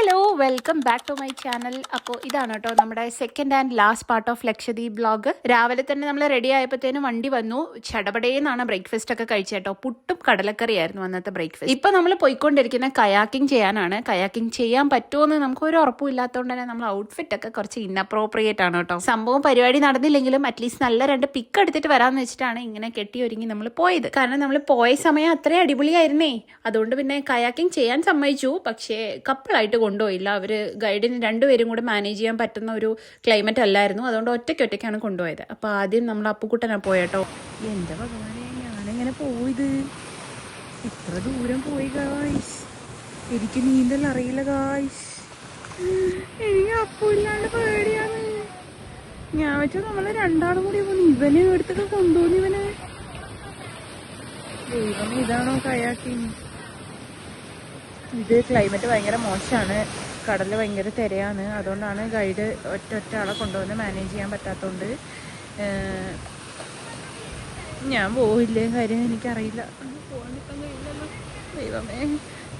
Hello welcome back to my channel. അപ്പോൾ ഇതാണ് കേട്ടോ നമ്മുടെ second and last part of Lakshadweep vlog. രാവിലെ തന്നെ നമ്മൾ റെഡി ആയപ്പോഴത്തേനും വണ്ടി വന്നു. ചടപടേന്നാണ് ബ്രേക്ക്ഫാസ്റ്റ് ഒക്കെ കഴിച്ചേട്ടോ. പുട്ടും കടലക്കറിയായിരുന്നു അന്നത്തെ ബ്രേക്ക്ഫാസ്റ്റ്. ഇപ്പം നമ്മൾ പോയിക്കൊണ്ടിരിക്കുന്ന കയാക്കിംഗ് ചെയ്യാനാണ്. കയാക്കിംഗ് ചെയ്യാൻ പറ്റുമോയെന്ന് നമുക്ക് ഒരു ഉറപ്പും ഇല്ലാത്തതുകൊണ്ട് തന്നെ നമ്മൾ ഔട്ട്ഫിറ്റ് ഒക്കെ കുറച്ച് ഇന്നപ്രോപ്രിയേറ്റ് ആണ് കേട്ടോ. സംഭവം പരിപാടി നടന്നില്ലെങ്കിലും അറ്റ്ലീസ്റ്റ് നല്ല 2 പിക്ക് എടുത്തിട്ട് വരാമെന്ന് വെച്ചിട്ടാണ് ഇങ്ങനെ കെട്ടി ഒരുങ്ങി നമ്മൾ പോയത്. കാരണം നമ്മൾ പോയ സമയം അത്രയും അടിപൊളിയായിരുന്നേ. അതുകൊണ്ട് പിന്നെ കയാക്കിംഗ് ചെയ്യാൻ സമ്മതിച്ചു. പക്ഷേ കപ്പിളായിട്ട് കൊണ്ടുപോയില്ല. അവർ ഗൈഡിന് 2 പേരും കൂടെ മാനേജ് ചെയ്യാൻ പറ്റുന്ന ഒരു ക്ലൈമറ്റ് അല്ലായിരുന്നു. അതുകൊണ്ട് ഒറ്റയ്ക്കാണ് കൊണ്ടുപോയത്. അപ്പോൾ ആദ്യം നമ്മൾ അപ്പുക്കുട്ടനാ പോയേട്ടോ. എൻ്റെ ഭഗവാനെ, ഞാനെങ്ങനെ പോയത്? ഇത്ര ദൂരം പോയി ഗായ്സ്. എനിക്ക് നീന്തൽ അറിയില്ല ഗായ്സ്. എനിക്ക് അപ്പുല്ലാണ്ട് പേടിയാണ്. ഞാൻ വെച്ചാൽ നമ്മൾ 2 കൂടി പോകുന്നു. ഇവനെ എടുത്തൊക്കെ കൊണ്ടുപോകുന്നു. ഇവനെ ദൈവം, ഇതാണോ കയാക്കിങ്? ഇത് ക്ലൈമറ്റ് ഭയങ്കര മോശമാണ്. കടൽ ഭയങ്കര തിരയാണ്. അതുകൊണ്ടാണ് ഗൈഡ് ഒറ്റ ആളെ കൊണ്ടുവന്ന് മാനേജ് ചെയ്യാൻ പറ്റാത്തതുകൊണ്ട് ഞാൻ പോയില്ലേ. കാര്യം എനിക്കറിയില്ല. പോകാൻ നിൽക്കാൻ കഴിയില്ലല്ലോ. ദൈവമേ,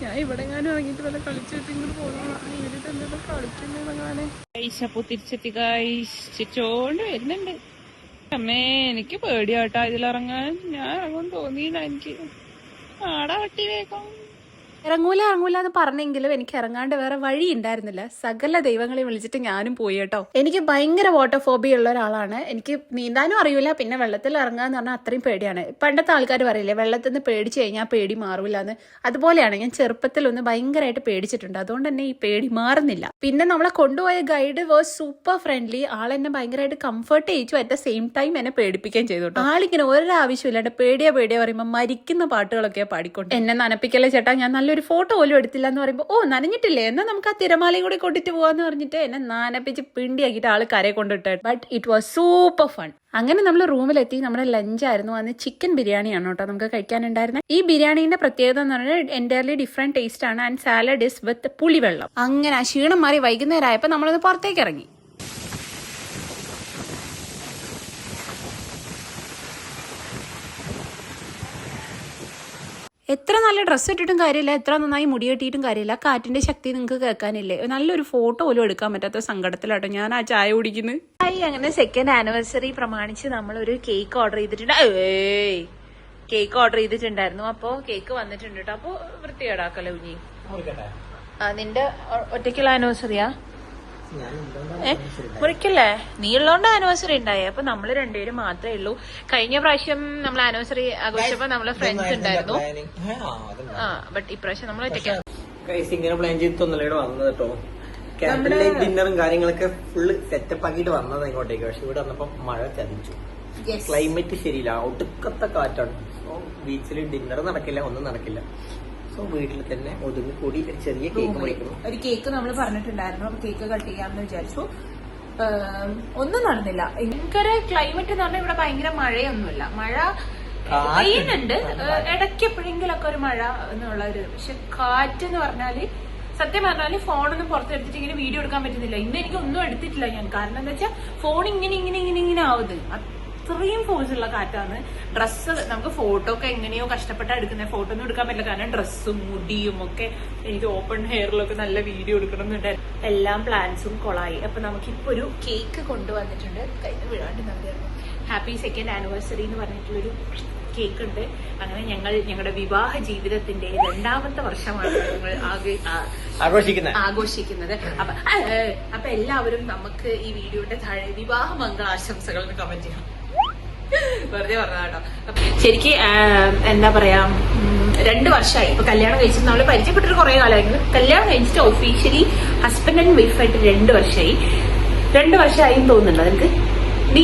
ഞാൻ ഇവിടെ എങ്ങാനും ഇറങ്ങിയിട്ട് വല്ല കളിച്ചിട്ട് ഇങ്ങോട്ട് പോകണം. ഇവരിട്ട് എന്തെങ്കിലും കളിക്കുന്നതാണ്. ഐശപ്പൂ തിരിച്ചെത്തി കഴിച്ചോണ്ട് വരുന്നുണ്ട്. അമ്മേ, എനിക്ക് പേടിയാട്ടാ ഇതിലിറങ്ങാൻ. ഞാൻ ഇറങ്ങുമെന്ന് തോന്നിയില്ല. എനിക്ക് ആടാ വട്ടി വേഗം ഇറങ്ങൂല എന്ന് പറഞ്ഞെങ്കിലും എനിക്ക് ഇറങ്ങാണ്ട് വേറെ വഴി ഉണ്ടായിരുന്നില്ല. സകല ദൈവങ്ങളെ വിളിച്ചിട്ട് ഞാനും പോയി കേട്ടോ. എനിക്ക് ഭയങ്കര വാട്ടർ ഫോബിയ ഉള്ള ഒരാളാണ്. എനിക്ക് നീന്താനും അറിയില്ല. പിന്നെ വെള്ളത്തിൽ ഇറങ്ങാന്ന് പറഞ്ഞാൽ അത്രയും പേടിയാണ്. പണ്ടത്തെ ആൾക്കാർ പറയില്ലേ, വെള്ളത്തിൽ നിന്ന് പേടിച്ചു കഴിഞ്ഞാൽ പേടി മാറൂല എന്ന്. അതുപോലെയാണ്. ഞാൻ ചെറുപ്പത്തിൽ ഭയങ്കരമായിട്ട് പേടിച്ചിട്ടുണ്ട്. അതുകൊണ്ട് തന്നെ ഈ പേടി മാറുന്നില്ല. പിന്നെ നമ്മളെ കൊണ്ടുപോയ ഗൈഡ് വാസ് സൂപ്പർ ഫ്രണ്ട്ലി. ആളെന്നെ ഭയങ്കരമായിട്ട് കംഫർട്ട് ചെയ്യിച്ചു. അറ്റ് ദ സെയിം ടൈം എന്നെ പേടിപ്പിക്കുകയും ചെയ്തു കേട്ടോ. ആളിങ്ങനെ ഒരാവശ്യമില്ലാണ്ട് പേടിയാ പറയുമ്പോൾ മരിക്കുന്ന പാട്ടുകളൊക്കെ പാടിക്കൊണ്ട് എന്നെ നനപ്പിക്കല്ലേ ചേട്ടാ, ഞാൻ നല്ലൊരു ഫോട്ടോ പോലും എടുത്തില്ല എന്ന് പറയുമ്പോൾ, ഓ നനഞ്ഞിട്ടില്ലേ, എന്നാൽ നമുക്ക് ആ തിരമാലയും കൂടി കൊണ്ടിട്ട് പോവാന്ന് പറഞ്ഞിട്ട് എന്നെ നനപ്പിച്ച് പിണ്ടിയാക്കിയിട്ട് ആള് കരയെ കൊണ്ടിട്ട്. But it was super fun. അങ്ങനെ നമ്മൾ റൂമിലെത്തി. നമ്മുടെ ലഞ്ചായിരുന്നു. അന്ന് ചിക്കൻ ബിരിയാണിയാണ് കേട്ടോ നമുക്ക് കഴിക്കാനുണ്ടായിരുന്നത്. ഈ ബിരിയാണീന്റെ പ്രത്യേകത എന്ന് പറഞ്ഞാൽ എൻറ്റയർലി ഡിഫറെന്റ് ടേസ്റ്റ് ആണ്. ആൻഡ് സാലഡ് ഇസ് വിത്ത് പുളിവെള്ളം. അങ്ങനെ ആ ക്ഷീണം മാറി വൈകുന്നേരം ആയപ്പോൾ നമ്മളത് പുറത്തേക്ക് ഇറങ്ങി. എത്ര നല്ല ഡ്രസ്സ് ഇട്ടിട്ടും കാര്യമില്ല, എത്ര നന്നായി മുടി കെട്ടിയിട്ടും കാര്യമില്ല. കാറ്റിന്റെ ശക്തി നിങ്ങൾക്ക് കേൾക്കാനില്ലേ? നല്ലൊരു ഫോട്ടോ പോലും എടുക്കാൻ പറ്റാത്ത സങ്കടത്തിലാട്ടോ ഞാൻ ആ ചായ കുടിക്കുന്നത്. അങ്ങനെ സെക്കൻഡ് ആനിവേഴ്സറി പ്രമാണിച്ച് നമ്മളൊരു കേക്ക് ഓർഡർ ചെയ്തിട്ടുണ്ടായിരുന്നു. അപ്പോ കേക്ക് വന്നിട്ടുണ്ട് കേട്ടോ. അപ്പൊ വൃത്തികേടാക്കല്ലോ കുഞ്ഞി. നിന്റെ ഒറ്റയ്ക്കുള്ള ആനിവേഴ്സറിയാ? മുറിക്കല്ലേ? നീ ഉള്ളോണ്ട് ആനിവേഴ്സറി ഉണ്ടായേ. അപ്പൊ നമ്മള് 2 പേരും മാത്രമേ ഉള്ളൂ. കഴിഞ്ഞ പ്രാവശ്യം നമ്മൾ ആനിവേഴ്സറി ആഘോഷിച്ചപ്പോ നമ്മളെ ഫ്രണ്ട്സ് ഉണ്ടായിരുന്നു. ബട്ട് ഇപ്രാവശ്യം നമ്മൾ ഒറ്റയ്ക്കാണ്. ഇങ്ങനെ പ്ലാൻ ചെയ്തിട്ടൊന്നല്ലേടോ വന്നത് കേട്ടോ. കാൻഡിൽ ഡിന്നറും കാര്യങ്ങളൊക്കെ ഫുള്ള് സെറ്റപ്പ് ആക്കിയിട്ട് വന്നത് ഇങ്ങോട്ടേക്ക്. പക്ഷെ ഇവിടെ വന്നപ്പോ മഴ ചതിച്ചു. ക്ലൈമറ്റ് ശരിയില്ല, ഒടുക്കത്തെ കാറ്റാണ്. സോ ബീച്ചിൽ ഡിന്നർ നടക്കില്ല, ഒന്നും നടക്കില്ല. വീട്ടിൽ തന്നെ ഒതുങ്ങി കൂടി ചെറിയ കേക്ക് മുറിക്കുന്നു. ഒരു കേക്ക് നമ്മൾ പറഞ്ഞിട്ടുണ്ടായിരുന്നു. അപ്പൊ കേക്ക് കട്ട് ചെയ്യാമെന്ന് വിചാരിച്ചു. ഒന്നും നടന്നില്ല. ഭയങ്കര ക്ലൈമറ്റ് എന്ന് പറഞ്ഞാൽ ഇവിടെ ഭയങ്കര മഴയൊന്നുമില്ല. മഴ പെയ്യുന്നുണ്ട് ഇടയ്ക്ക് എപ്പോഴെങ്കിലൊക്കെ ഒരു മഴ എന്നുള്ള ഒരു. പക്ഷെ കാറ്റ് എന്ന് പറഞ്ഞാല് സത്യം പറഞ്ഞാല് ഫോണൊന്നും പുറത്തെടുത്തിട്ട് ഇങ്ങനെ വീഡിയോ എടുക്കാൻ പറ്റുന്നില്ല. ഇന്ന് എനിക്ക് ഒന്നും എടുത്തിട്ടില്ല ഞാൻ. കാരണം എന്താ വെച്ചാൽ ഫോൺ ഇങ്ങനെ ആവുന്നത്. അത്രയും ഫോഴ്സ് ഉള്ള കാറ്റാണ്. ഡ്രസ്സ് നമുക്ക് ഫോട്ടോ ഒക്കെ എങ്ങനെയോ കഷ്ടപ്പെട്ടാ എടുക്കുന്നത്. ഫോട്ടോ ഒന്നും എടുക്കാൻ പറ്റില്ല. കാരണം ഡ്രസ്സും മുടിയും ഒക്കെ എനിക്ക് ഓപ്പൺ ഹെയറിലൊക്കെ നല്ല വീഡിയോ എടുക്കണം എന്നുണ്ടായിരുന്നു. എല്ലാം പ്ലാൻസും കൊളായി. അപ്പൊ നമുക്കിപ്പോ ഒരു കേക്ക് കൊണ്ടുവന്നിട്ടുണ്ട്. കഴിഞ്ഞ വീഴാണ്ട് നൽകായിരുന്നു. ഹാപ്പി സെക്കൻഡ് ആനിവേഴ്സറി എന്ന് പറഞ്ഞിട്ടുള്ളൊരു കേക്ക് ഉണ്ട്. അങ്ങനെ ഞങ്ങളുടെ വിവാഹ ജീവിതത്തിന്റെ 2ാമത്തെ വർഷമാണ് ഞങ്ങൾ ആഘോഷിക്കുന്നത്. അപ്പൊ എല്ലാവരും നമുക്ക് ഈ വീഡിയോയുടെ താഴെ വിവാഹ മംഗളാശംസകൾ കമന്റ് ചെയ്യാം. വെറുതെ പറഞ്ഞാട്ടോ. ശരിക്ക് എന്താ പറയാ, 2 വർഷമായി ഇപ്പൊ കല്യാണം കഴിച്ചിട്ട്. നമ്മള് പരിചയപ്പെട്ടിട്ട് കുറെ കാലമായിരുന്നു. കല്യാണം കഴിച്ചിട്ട് ഒഫീഷ്യലി ഹസ്ബൻഡ് ആൻഡ് വൈഫായിട്ട് 2 വർഷമായി. 2 വർഷമായി തോന്നുന്നുണ്ടോ നിനക്ക്? നീ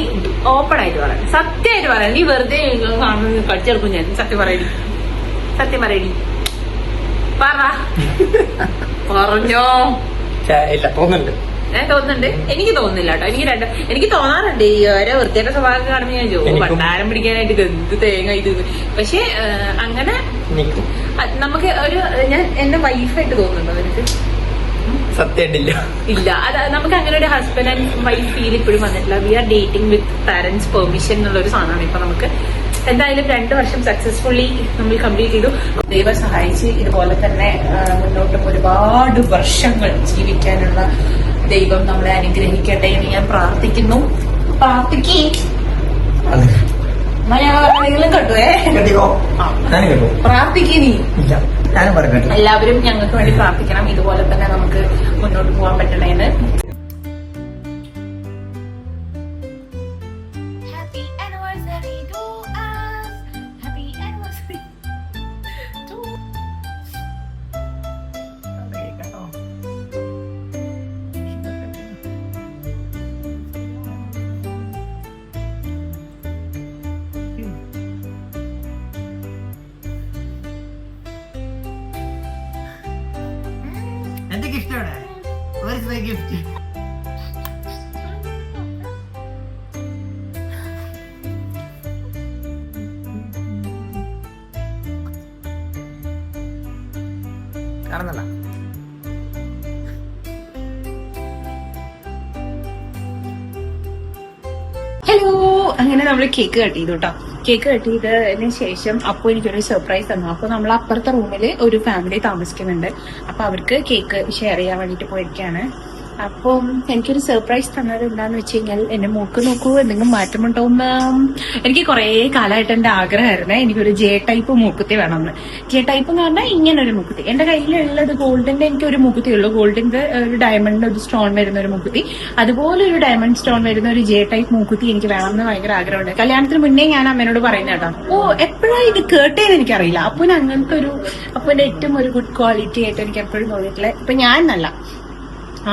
ഓപ്പൺ ആയിട്ട് പറയാം, സത്യമായിട്ട് പറയാം. നീ വെറുതെ കളിച്ചെടുക്കും. ഞാൻ സത്യം പറയടി പറഞ്ഞോ. തോന്നുന്നുണ്ട്? എനിക്ക് തോന്നുന്നില്ല കേട്ടോ. എനിക്ക് തോന്നാറുണ്ട് ഈ ഓരോ വൃത്തിയുടെ സ്വഭാവം കാണുമ്പോൾ ഞാൻ ചോദിക്കും ഭണ്ഡാരം പിടിക്കാനായിട്ട് എന്ത് തേങ്ങ ഇത്. പക്ഷെ അങ്ങനെ നമുക്ക് ഒരു ഞാൻ എന്റെ വൈഫായിട്ട് തോന്നുന്നുണ്ടോ നിനക്ക്? സത്യമായിട്ടില്ല. ഇല്ല. അത് നമുക്ക് അങ്ങനെ ഒരു ഹസ്ബൻഡ് ആൻഡ് വൈഫ് ഫീൽ ഇപ്പോഴും വന്നിട്ടില്ല. വി ആർ ഡേറ്റിംഗ് വിത്ത് പാരന്റ്സ് പെർമിഷൻ എന്നുള്ളൊരു സാധനമാണ് ഇപ്പൊ നമുക്ക് എന്തായാലും 2 വർഷം സക്സസ്ഫുള്ളി നമ്മൾ കംപ്ലീറ്റ് ചെയ്തു. ദൈവം സഹായിച്ച് ഇതുപോലെ തന്നെ മുന്നോട്ടും ഒരുപാട് വർഷങ്ങൾ ജീവിക്കാനുള്ള ദൈവം നമ്മളെ അനുഗ്രഹിക്കട്ടെ എന്ന് ഞാൻ പ്രാർത്ഥിക്കുന്നു. മലയാളികളും കട്ടുവേ പ്രാർത്ഥിക്കുന്നീ. എല്ലാവരും ഞങ്ങൾക്ക് വേണ്ടി പ്രാർത്ഥിക്കണം, ഇതുപോലെ തന്നെ നമുക്ക് മുന്നോട്ട് പോകാൻ പറ്റണേന്ന്. എന്തൊക്കെ ഇഷ്ടമാണ് ഗിഫ്റ്റ്? കാണുന്നല്ല. ഹലോ, അങ്ങനെ നമ്മള് കേക്ക് കട്ട് ചെയ്തു കേട്ടോ. കേക്ക് കട്ട് ചെയ്തതിന് ശേഷം അപ്പൊ എനിക്കൊരു സർപ്രൈസ് തന്നു. അപ്പൊ നമ്മൾ അപ്പുറത്തെ റൂമില് ഒരു ഫാമിലി താമസിക്കുന്നുണ്ട്. അപ്പൊ അവർക്ക് കേക്ക് ഷെയർ ചെയ്യാൻ വേണ്ടിട്ട് പോയിരിക്കാണ്. അപ്പം എനിക്കൊരു സർപ്രൈസ് തന്നത് എന്താന്ന് വെച്ച് കഴിഞ്ഞാൽ, എന്റെ മൂക്ക് നോക്കൂ, എന്തെങ്കിലും മാറ്റമുണ്ടോന്ന്. എനിക്ക് കുറെ കാലമായിട്ട് എന്റെ ആഗ്രഹമായിരുന്നേ എനിക്കൊരു ജെ ടൈപ്പ് മൂക്കുത്തി വേണമെന്ന്. ജെ ടൈപ്പ് എന്ന് പറഞ്ഞാൽ ഇങ്ങനൊരു മൂക്കുത്തി. എന്റെ കയ്യിലുള്ളത് ഗോൾഡിന്റെ എനിക്കൊരു മൂക്കുത്തി ഉള്ളൂ. ഗോൾഡിന്റെ ഒരു ഡയമണ്ടിന്റെ ഒരു സ്റ്റോൺ വരുന്ന ഒരു മൂക്കുത്തി, അതുപോലെ ഒരു ഡയമണ്ട് സ്റ്റോൺ വരുന്ന ഒരു ജെ ടൈപ്പ് മൂക്കുത്തി എനിക്ക് വേണമെന്ന് ഭയങ്കര ആഗ്രഹമുണ്ട്. കല്യാണത്തിന് മുന്നേ ഞാൻ അമ്മേനോട് പറയുന്ന കേട്ടോ. എപ്പോഴാണ് ഇത് കേട്ടേന്ന് എനിക്കറിയില്ല. അപ്പൂന് അങ്ങനത്തെ അപ്പൂന്റെ ഏറ്റവും ഒരു ഗുഡ് ക്വാളിറ്റി ആയിട്ട് എനിക്ക് എപ്പോഴും തോന്നിയിട്ടില്ല. ഇപ്പൊ ഞാൻ എന്നല്ല,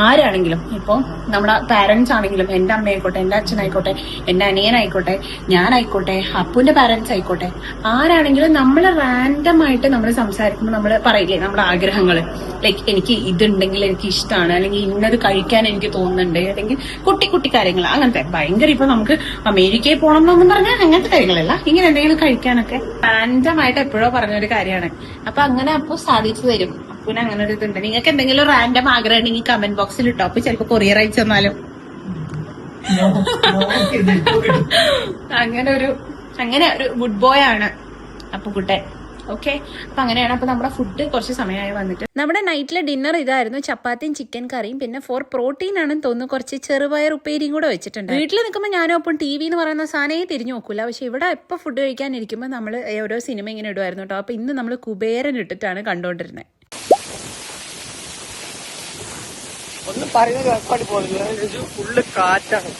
ആരാണെങ്കിലും, ഇപ്പൊ നമ്മുടെ പാരന്റ്സ് ആണെങ്കിലും, എന്റെ അമ്മയായിക്കോട്ടെ, എന്റെ അച്ഛനായിക്കോട്ടെ, എന്റെ അനിയനായിക്കോട്ടെ, ഞാനായിക്കോട്ടെ, അപ്പുന്റെ പാരന്റ്സ് ആയിക്കോട്ടെ, ആരാണെങ്കിലും നമ്മൾ റാൻഡം ആയിട്ട് നമ്മൾ സംസാരിക്കുമ്പോൾ നമ്മൾ പറയില്ലേ നമ്മുടെ ആഗ്രഹങ്ങള്. ലൈക്ക് എനിക്ക് ഇതുണ്ടെങ്കിൽ എനിക്ക് ഇഷ്ടമാണ്, അല്ലെങ്കിൽ ഇന്നത് കഴിക്കാൻ എനിക്ക് തോന്നുന്നുണ്ട്, അല്ലെങ്കിൽ കുട്ടി കുട്ടി കാര്യങ്ങൾ അങ്ങനത്തെ ഭയങ്കര. ഇപ്പൊ നമുക്ക് അമേരിക്കയിൽ പോകണം എന്നൊന്നും പറഞ്ഞാൽ അങ്ങനത്തെ കാര്യങ്ങളല്ല, ഇങ്ങനെ എന്തെങ്കിലും കഴിക്കാനൊക്കെ റാൻഡം ആയിട്ട് എപ്പോഴോ പറഞ്ഞൊരു കാര്യമാണ്. അപ്പൊ അങ്ങനെ അപ്പൊ സാധിച്ചു തരും. പിന്നെ അങ്ങനെ ഒരു ഇതുണ്ട്. നിങ്ങൾക്ക് എന്തെങ്കിലും റാൻഡം ആഗ്രഹം ഉണ്ടെങ്കിൽ കമന്റ് ബോക്സിൽ ഇട്ടോ. അപ്പൊ ചിലപ്പോ കൊറിയർ അയച്ചു തന്നാലും. അങ്ങനെ ഒരു ഗുഡ് ബോയ് ആണ് അപ്പുകുട്ടൻ. ഓക്കെ, അപ്പൊ അങ്ങനെയാണ്. അപ്പൊ നമ്മുടെ ഫുഡ് കുറച്ച് സമയമായി വന്നിട്ട്. നമ്മുടെ നൈറ്റിലെ ഡിന്നർ ഇതായിരുന്നു. ചപ്പാത്തിയും ചിക്കൻ കറിയും, പിന്നെ ഫോർ പ്രോട്ടീൻ ആണെന്ന് തോന്നുന്നു കുറച്ച് ചെറുപയർ ഉപ്പേരിയും കൂടെ വെച്ചിട്ടുണ്ട്. വീട്ടിൽ നിൽക്കുമ്പോൾ ഞാനും ഒപ്പം ടി വി എന്ന് പറയുന്ന സാധനമേ തിരിഞ്ഞു നോക്കൂല. പക്ഷെ ഇവിടെ എപ്പോൾ ഫുഡ് കഴിക്കാനിരിക്കുമ്പോൾ നമ്മൾ ഓരോ സിനിമ ഇങ്ങനെ ഇടുമായിരുന്നു കേട്ടോ. അപ്പൊ ഇന്ന് നമ്മൾ കുബേരൻ ഇട്ടിട്ടാണ് കണ്ടുകൊണ്ടിരുന്നത്. ഒന്നും പറയുന്നത് ഫുള്ള് കാറ്റാണ്.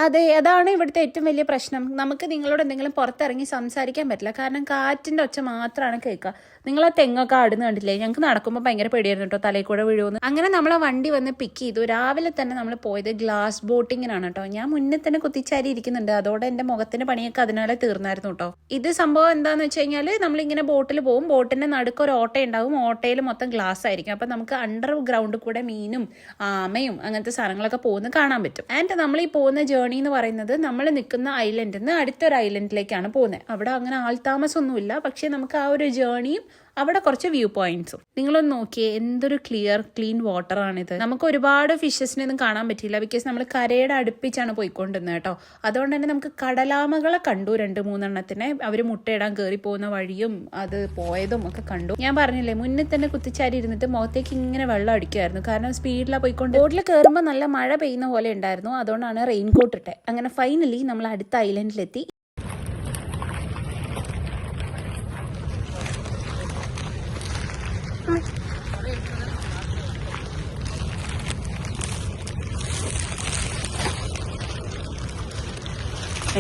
അതെ, അതാണ് ഇവിടുത്തെ ഏറ്റവും വലിയ പ്രശ്നം. നമുക്ക് നിങ്ങളോട് എന്തെങ്കിലും പുറത്തിറങ്ങി സംസാരിക്കാൻ പറ്റില്ല, കാരണം കാറ്റിന്റെ ഒച്ച മാത്രമാണ് കേൾക്കുക. നിങ്ങൾ ആ തെങ്ങൊക്കെ ആടുന്ന് കണ്ടില്ലേ? ഞങ്ങൾക്ക് നടക്കുമ്പോൾ ഭയങ്കര പേടിയായിരുന്നു കേട്ടോ, തലയിൽ കൂടെ വീഴുമെന്ന്. അങ്ങനെ നമ്മളെ വണ്ടി വന്ന് പിക്ക് ചെയ്തു. രാവിലെ തന്നെ നമ്മൾ പോയത് ഗ്ലാസ് ബോട്ടിങ്ങിനാണ് കേട്ടോ. ഞാൻ മുന്നേ തന്നെ കുത്തിച്ചാരി ഇരിക്കുന്നുണ്ട്, അതോടെ എന്റെ മുഖത്തിന്റെ പണിയൊക്കെ അതിനാലെ തീർന്നായിരുന്നു കേട്ടോ. ഇത് സംഭവം എന്താന്ന് വെച്ച് കഴിഞ്ഞാൽ, നമ്മളിങ്ങനെ ബോട്ടിൽ പോകും, ബോട്ടിന്റെ നടുക്ക് ഒരു ഓട്ട ഉണ്ടാവും, ഓട്ടയിൽ മൊത്തം ഗ്ലാസ് ആയിരിക്കും. അപ്പൊ നമുക്ക് അണ്ടർ ഗ്രൗണ്ടിൽ കൂടെ മീനും ആമയും അങ്ങനത്തെ സാധനങ്ങളൊക്കെ പോകുന്നത് കാണാൻ പറ്റും. ആൻഡ് നമ്മൾ ഈ പോകുന്ന ജേർണി എന്ന് പറയുന്നത് നമ്മൾ നിൽക്കുന്ന ഐലൻഡിൽ നിന്ന് അടുത്തൊരു ഐലൻഡിലേക്കാണ് പോകുന്നത്. അവിടെ അങ്ങനെ ആൾതാമസമൊന്നുമില്ല, പക്ഷെ നമുക്ക് ആ ഒരു ജേർണിയും അവിടെ കുറച്ച് വ്യൂ പോയിന്റ്സും. നിങ്ങളൊന്ന് നോക്കിയേ, എന്തൊരു ക്ലീൻ വാട്ടർ ആണിത്. നമുക്ക് ഒരുപാട് ഫിഷസിനെ ഒന്നും കാണാൻ പറ്റില്ല, ബിക്കോസ് നമ്മൾ കരയുടെ അടുപ്പിച്ചാണ് പോയിക്കൊണ്ടിരുന്നത് കേട്ടോ. അതുകൊണ്ട് തന്നെ നമുക്ക് കടലാമകളെ കണ്ടു, 2-3 എണ്ണത്തിനെ. അവര് മുട്ടയിടാൻ കയറി പോകുന്ന വഴിയും അത് പോയതും ഒക്കെ കണ്ടു. ഞാൻ പറഞ്ഞില്ലേ, മുന്നിൽ തന്നെ കുത്തിച്ചാരി ഇരുന്നിട്ട് മുഖത്തേക്ക് ഇങ്ങനെ വെള്ളം അടിക്കുമായിരുന്നു, കാരണം സ്പീഡിലാണ് പോയിക്കൊണ്ട്. ബോട്ടിൽ കയറുമ്പോൾ നല്ല മഴ പെയ്യുന്ന പോലെ ഉണ്ടായിരുന്നു, അതുകൊണ്ടാണ് റെയിൻകോട്ട് ഇട്ടെ. അങ്ങനെ ഫൈനലി നമ്മൾ അടുത്ത ഐലൻഡിലെത്തി.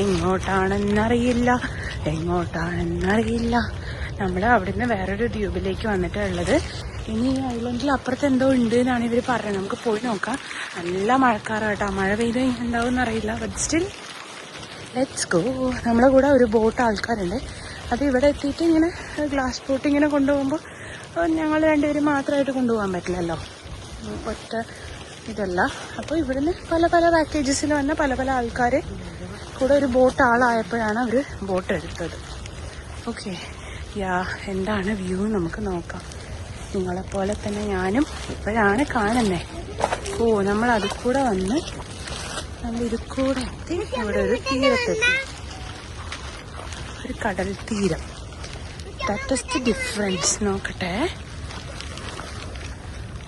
എങ്ങോട്ടാണെന്നറിയില്ല. നമ്മൾ അവിടുന്ന് വേറൊരു ദ്വീപിലേക്ക് വന്നിട്ടുള്ളത്. ഇനി ഈ ഐലൻഡിൽ അപ്പുറത്ത് എന്തോ ഉണ്ട് എന്നാണ് ഇവർ പറഞ്ഞത്. നമുക്ക് പോയി നോക്കാം. നല്ല മഴക്കാറാട്ടോ, മഴ പെയ്ത് ഉണ്ടാവും എന്നറിയില്ല. But still let's go. നമ്മളെ കൂടെ ഒരു ബോട്ട് ആൾക്കാരുണ്ട്. അത് ഇവിടെ എത്തിയിട്ട് ഇങ്ങനെ ഗ്ലാസ് ബോട്ട് ഇങ്ങനെ കൊണ്ടുപോകുമ്പോൾ ഞങ്ങൾ രണ്ടുപേരും മാത്രമായിട്ട് കൊണ്ടുപോകാൻ പറ്റില്ലല്ലോ, ഒറ്റ ഇതല്ല. അപ്പോൾ ഇവിടുന്ന് പല പാക്കേജസിൽ വന്ന പല ആൾക്കാർ കൂടെ ഒരു ബോട്ട് ആളായപ്പോഴാണ് അവർ ബോട്ട് എടുത്തത്. ഓക്കെ, എന്താണ് വ്യൂ നമുക്ക് നോക്കാം. നിങ്ങളെപ്പോലെ തന്നെ ഞാനും ഇപ്പോഴാണ് കാണുന്നത്. നമ്മൾ അതിൽ കൂടെ വന്ന് നമ്മൾ ഇതിൽ കൂടെ എത്തി ഇവിടെ ഒരു തീരത്തെത്തി. ഒരു കടൽ തീരം. That is the difference. നോക്കട്ടെ.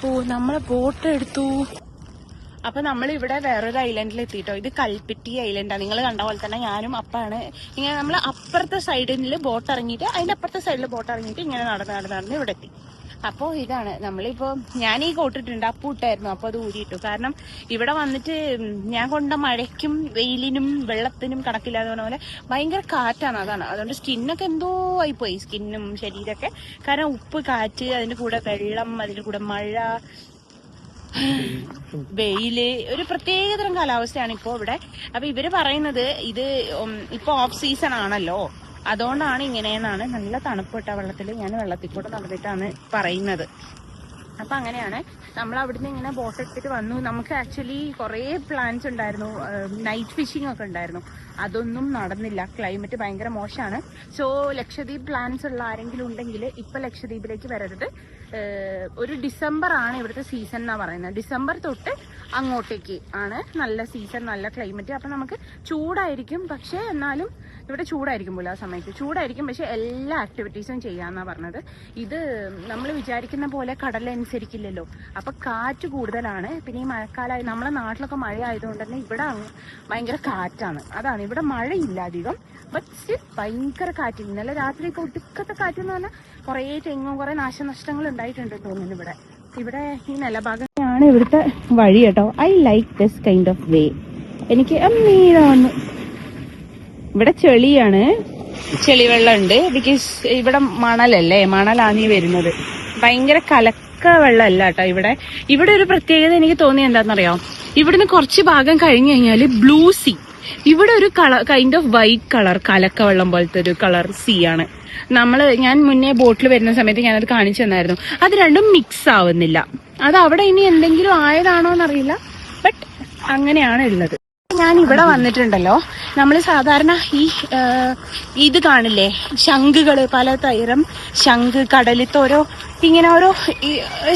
ഓ, നമ്മളെ ബോട്ട് എടുത്തു. അപ്പൊ നമ്മൾ ഇവിടെ വേറൊരു ഐലൻഡിൽ എത്തിട്ടോ. ഇത് കൽപ്പിറ്റി ഐലൻഡാണ്. നിങ്ങൾ കണ്ട പോലെ തന്നെ ഞാനും അപ്പാണ് ഇങ്ങനെ നമ്മൾ അപ്പുറത്തെ സൈഡിൽ ബോട്ട് ഇറങ്ങിയിട്ട് അതിന്റെ അപ്പുറത്തെ സൈഡിൽ ബോട്ട് ഇറങ്ങിയിട്ട് ഇങ്ങനെ നടന്ന് ഇവിടെ എത്തി. അപ്പോൾ ഇതാണ് നമ്മളിപ്പോ ഞാൻ ഈ കോട്ടിട്ടുണ്ട്, അപ്പൂട്ടായിരുന്നു. അപ്പൊ അത് ഊരിയിട്ടു. കാരണം ഇവിടെ വന്നിട്ട് ഞാൻ കൊണ്ട മഴയ്ക്കും വെയിലിനും വെള്ളത്തിനും കണക്കില്ലാതെ പറഞ്ഞ പോലെ ഭയങ്കര കാറ്റാണ്. അതുകൊണ്ട് സ്കിന്നൊക്കെ എന്തോ ആയിപ്പോയി, സ്കിന്നും ശരീരമൊക്കെ. കാരണം ഉപ്പ്, കാറ്റ്, അതിന്റെ കൂടെ വെള്ളം, അതിന്റെ കൂടെ മഴ, വെയില്, ഒരു പ്രത്യേകതരം കാലാവസ്ഥയാണ് ഇപ്പോ ഇവിടെ. അപ്പൊ ഇവര് പറയുന്നത് ഇത് ഇപ്പൊ ഓഫ് സീസൺ ആണല്ലോ, അതുകൊണ്ടാണ് ഇങ്ങനെയെന്നാണ്. നല്ല തണുപ്പിട്ട വെള്ളത്തിൽ ഞാൻ വെള്ളത്തിൽ കൂടെ നടന്നിട്ടാണ് പറയുന്നത്. അപ്പൊ അങ്ങനെയാണ് നമ്മൾ അവിടുന്ന് ഇങ്ങനെ ബോട്ട് എടുത്തിട്ട് വന്നു. നമുക്ക് ആക്ച്വലി കുറേ പ്ലാൻസ് ഉണ്ടായിരുന്നു, നൈറ്റ് ഫിഷിംഗ് ഒക്കെ ഉണ്ടായിരുന്നു. അതൊന്നും നടന്നില്ല, ക്ലൈമറ്റ് ഭയങ്കര മോശമാണ്. സോ ലക്ഷദ്വീപ് പ്ലാൻസ് ഉള്ള ആരെങ്കിലും ഉണ്ടെങ്കിൽ ഇപ്പൊ ലക്ഷദ്വീപിലേക്ക് വരരുത്. ഒരു ഡിസംബർ ആണ് ഇവിടുത്തെ സീസൺ എന്നാ പറയുന്നത്. ഡിസംബർ തൊട്ട് അങ്ങോട്ടേക്ക് ആണ് നല്ല സീസൺ, നല്ല ക്ലൈമറ്റ്. അപ്പൊ നമുക്ക് ചൂടായിരിക്കും, പക്ഷെ എന്നാലും ഇവിടെ ചൂടായിരിക്കും പോലും. ആ സമയത്ത് ചൂടായിരിക്കും, പക്ഷെ എല്ലാ ആക്ടിവിറ്റീസും ചെയ്യാന്നാ പറഞ്ഞത്. ഇത് നമ്മൾ വിചാരിക്കുന്ന പോലെ കടലനുസരിക്കില്ലല്ലോ. അപ്പൊ കാറ്റ് കൂടുതലാണ്. പിന്നെ ഈ മഴക്കാലമായി നമ്മളെ നാട്ടിലൊക്കെ മഴ ആയതുകൊണ്ട് തന്നെ ഇവിടെ ഭയങ്കര കാറ്റാണ്. അതാണ് ഇവിടെ മഴയില്ല അധികം, ബട്ട് സ്റ്റിൽ ഭയങ്കര കാറ്റ്. ഇന്നലെ രാത്രി ഇപ്പൊ ഒടുക്കത്തെ കാറ്റ് എന്ന് പറഞ്ഞാൽ കുറെ തെങ്ങും കുറെ നാശനഷ്ടങ്ങൾ ഉണ്ടായിട്ടുണ്ട് തോന്നുന്നു ഇവിടെ. ഇവിടെ ഈ നിലഭാഗമാണ് ഇവിടുത്തെ വഴി കേട്ടോ. I like this kind of way. എനിക്ക് വന്നു. ഇവിടെ ചെളിയാണ്, ചെളിവെള്ളം ഉണ്ട്. ബിക്കോസ് ഇവിടെ മണലല്ലേ, മണലാണ് ഈ വരുന്നത്. ഭയങ്കര കലക്ക വെള്ളമല്ല കേട്ടോ ഇവിടെ. ഇവിടെ ഒരു പ്രത്യേകത എനിക്ക് തോന്നിയത് എന്താണെന്നറിയാം, ഇവിടുന്ന് കുറച്ച് ഭാഗം കഴിഞ്ഞു കഴിഞ്ഞാല് ബ്ലൂ സീ. ഇവിടെ ഒരു കൈൻഡ് ഓഫ് വൈറ്റ് കളർ, കലക്ക വെള്ളം പോലത്തെ ഒരു കളർ സീ ആണ്. ഞാൻ മുന്നേ ബോട്ടിൽ വരുന്ന സമയത്ത് ഞാനത് കാണിച്ചു തന്നായിരുന്നു. അത് രണ്ടും മിക്സ് ആവുന്നില്ല. അത് അവിടെ ഇനി എന്തെങ്കിലും ആയതാണോ എന്നറിയില്ല, ബട്ട് അങ്ങനെയാണ് ഉള്ളത്. ഞാൻ ഇവിടെ വന്നിട്ടുണ്ടല്ലോ, നമ്മൾ സാധാരണ ഇത് കാണില്ലേ, ശംഖുകള്, പലതരം ശംഖ്, കടലിത്ത് ഇങ്ങനെ ഓരോ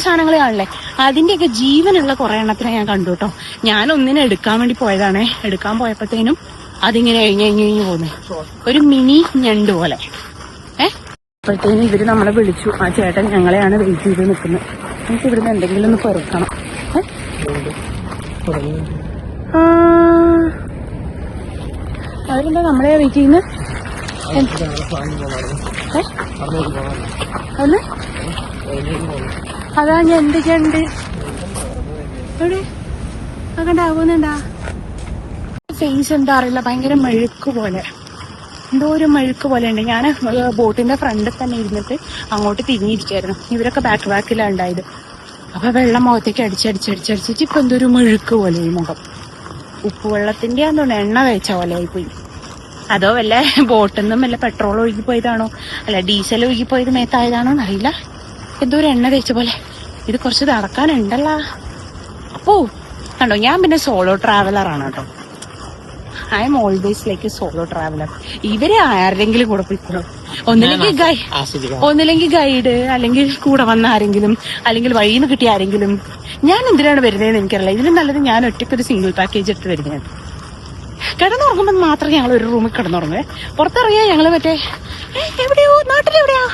സാധനങ്ങൾ കാണില്ലേ, അതിന്റെയൊക്കെ ജീവനുള്ള കുറെ എണ്ണത്തിനെ ഞാൻ കണ്ടു കേട്ടോ. ഞാൻ ഒന്നിനെ എടുക്കാൻ വേണ്ടി പോയതാണേ. എടുക്കാൻ പോയപ്പോഴത്തേനും അതിങ്ങനെ കഴിഞ്ഞ് പോകുന്നേ, ഒരു മിനി ഞണ്ട് പോലെ. അപ്പോഴത്തേനും ഇവര് നമ്മളെ വിളിച്ചു. ആ ചേട്ടൻ ഞങ്ങളെയാണ് വെയിറ്റ് ചെയ്ത് നിൽക്കുന്നത്. നമുക്ക് ഇവിടുന്ന് എന്തെങ്കിലും ഒന്ന് പെറുക്കണം. അവരെന്താ നമ്മളെ വെയിറ്റ് ചെയ്യുന്നത്? അതാ ഞണ്ട് എവിടെ അങ്ങോട്ടാകുന്നുണ്ടാ? ഫേസ് എന്താ അറിയില്ല, ഭയങ്കര മെഴുക്ക് പോലെ, എന്തോ ഒരു മെഴുക്ക് പോലെ ഉണ്ട്. ഞാൻ ബോട്ടിന്റെ ഫ്രണ്ടിൽ തന്നെ ഇരുന്നിട്ട് അങ്ങോട്ട് തിരിഞ്ഞിരിക്കായിരുന്നു. ഇവരൊക്കെ ബാക്കിലാണ് ഉണ്ടായത്. അപ്പൊ വെള്ളം മുഖത്തേക്ക് അടിച്ചടിച്ചിട്ട് ഇപ്പൊ എന്തോ ഒരു മെഴുക്ക് പോലെ ഈ മുഖം. ഉപ്പുവെള്ളത്തിന്റെ ആണെന്ന് എണ്ണ കഴിച്ച പോലെ ആയിപ്പോയി. അതോ വല്ല ബോട്ടിൽ നിന്നും വല്ല പെട്രോൾ ഒഴുകി പോയതാണോ, അല്ല ഡീസൽ ഒഴുകി പോയത് മേത്തായതാണോ എന്നറിയില്ല. എന്തോ ഒരു എണ്ണ തേച്ച പോലെ. ഇത് കുറച്ച് നടക്കാനുണ്ടല്ലോ. അപ്പോ കണ്ടോ, ഞാൻ പിന്നെ സോളോ ട്രാവലറാണ് കേട്ടോ. I M always like solo traveller. ഇവരെ ആരെങ്കിലും കൂടെ പോയിക്കോളൂ. ഒന്നില്ലെങ്കിൽ ഗൈഡ്, അല്ലെങ്കിൽ കൂടെ വന്ന ആരെങ്കിലും, അല്ലെങ്കിൽ വഴിയിൽ നിന്ന് കിട്ടിയ ആരെങ്കിലും. ഞാൻ എന്തിനാണ് വരുന്നതെന്ന് എനിക്കറിയില്ല. ഇതിലും നല്ലത് ഞാൻ ഒറ്റയ്ക്കൊരു സിംഗിൾ പാക്കേജ് എടുത്ത് വരുന്നതാണ്. കിടന്നുറങ്ങുമ്പോൾ മാത്രം ഞങ്ങൾ ഒരു റൂമിൽ കിടന്നുറങ്ങുക. പുറത്തിറങ്ങിയാൽ ഞങ്ങള് മറ്റേ എവിടെയോ നാട്ടിലെവിടെയാ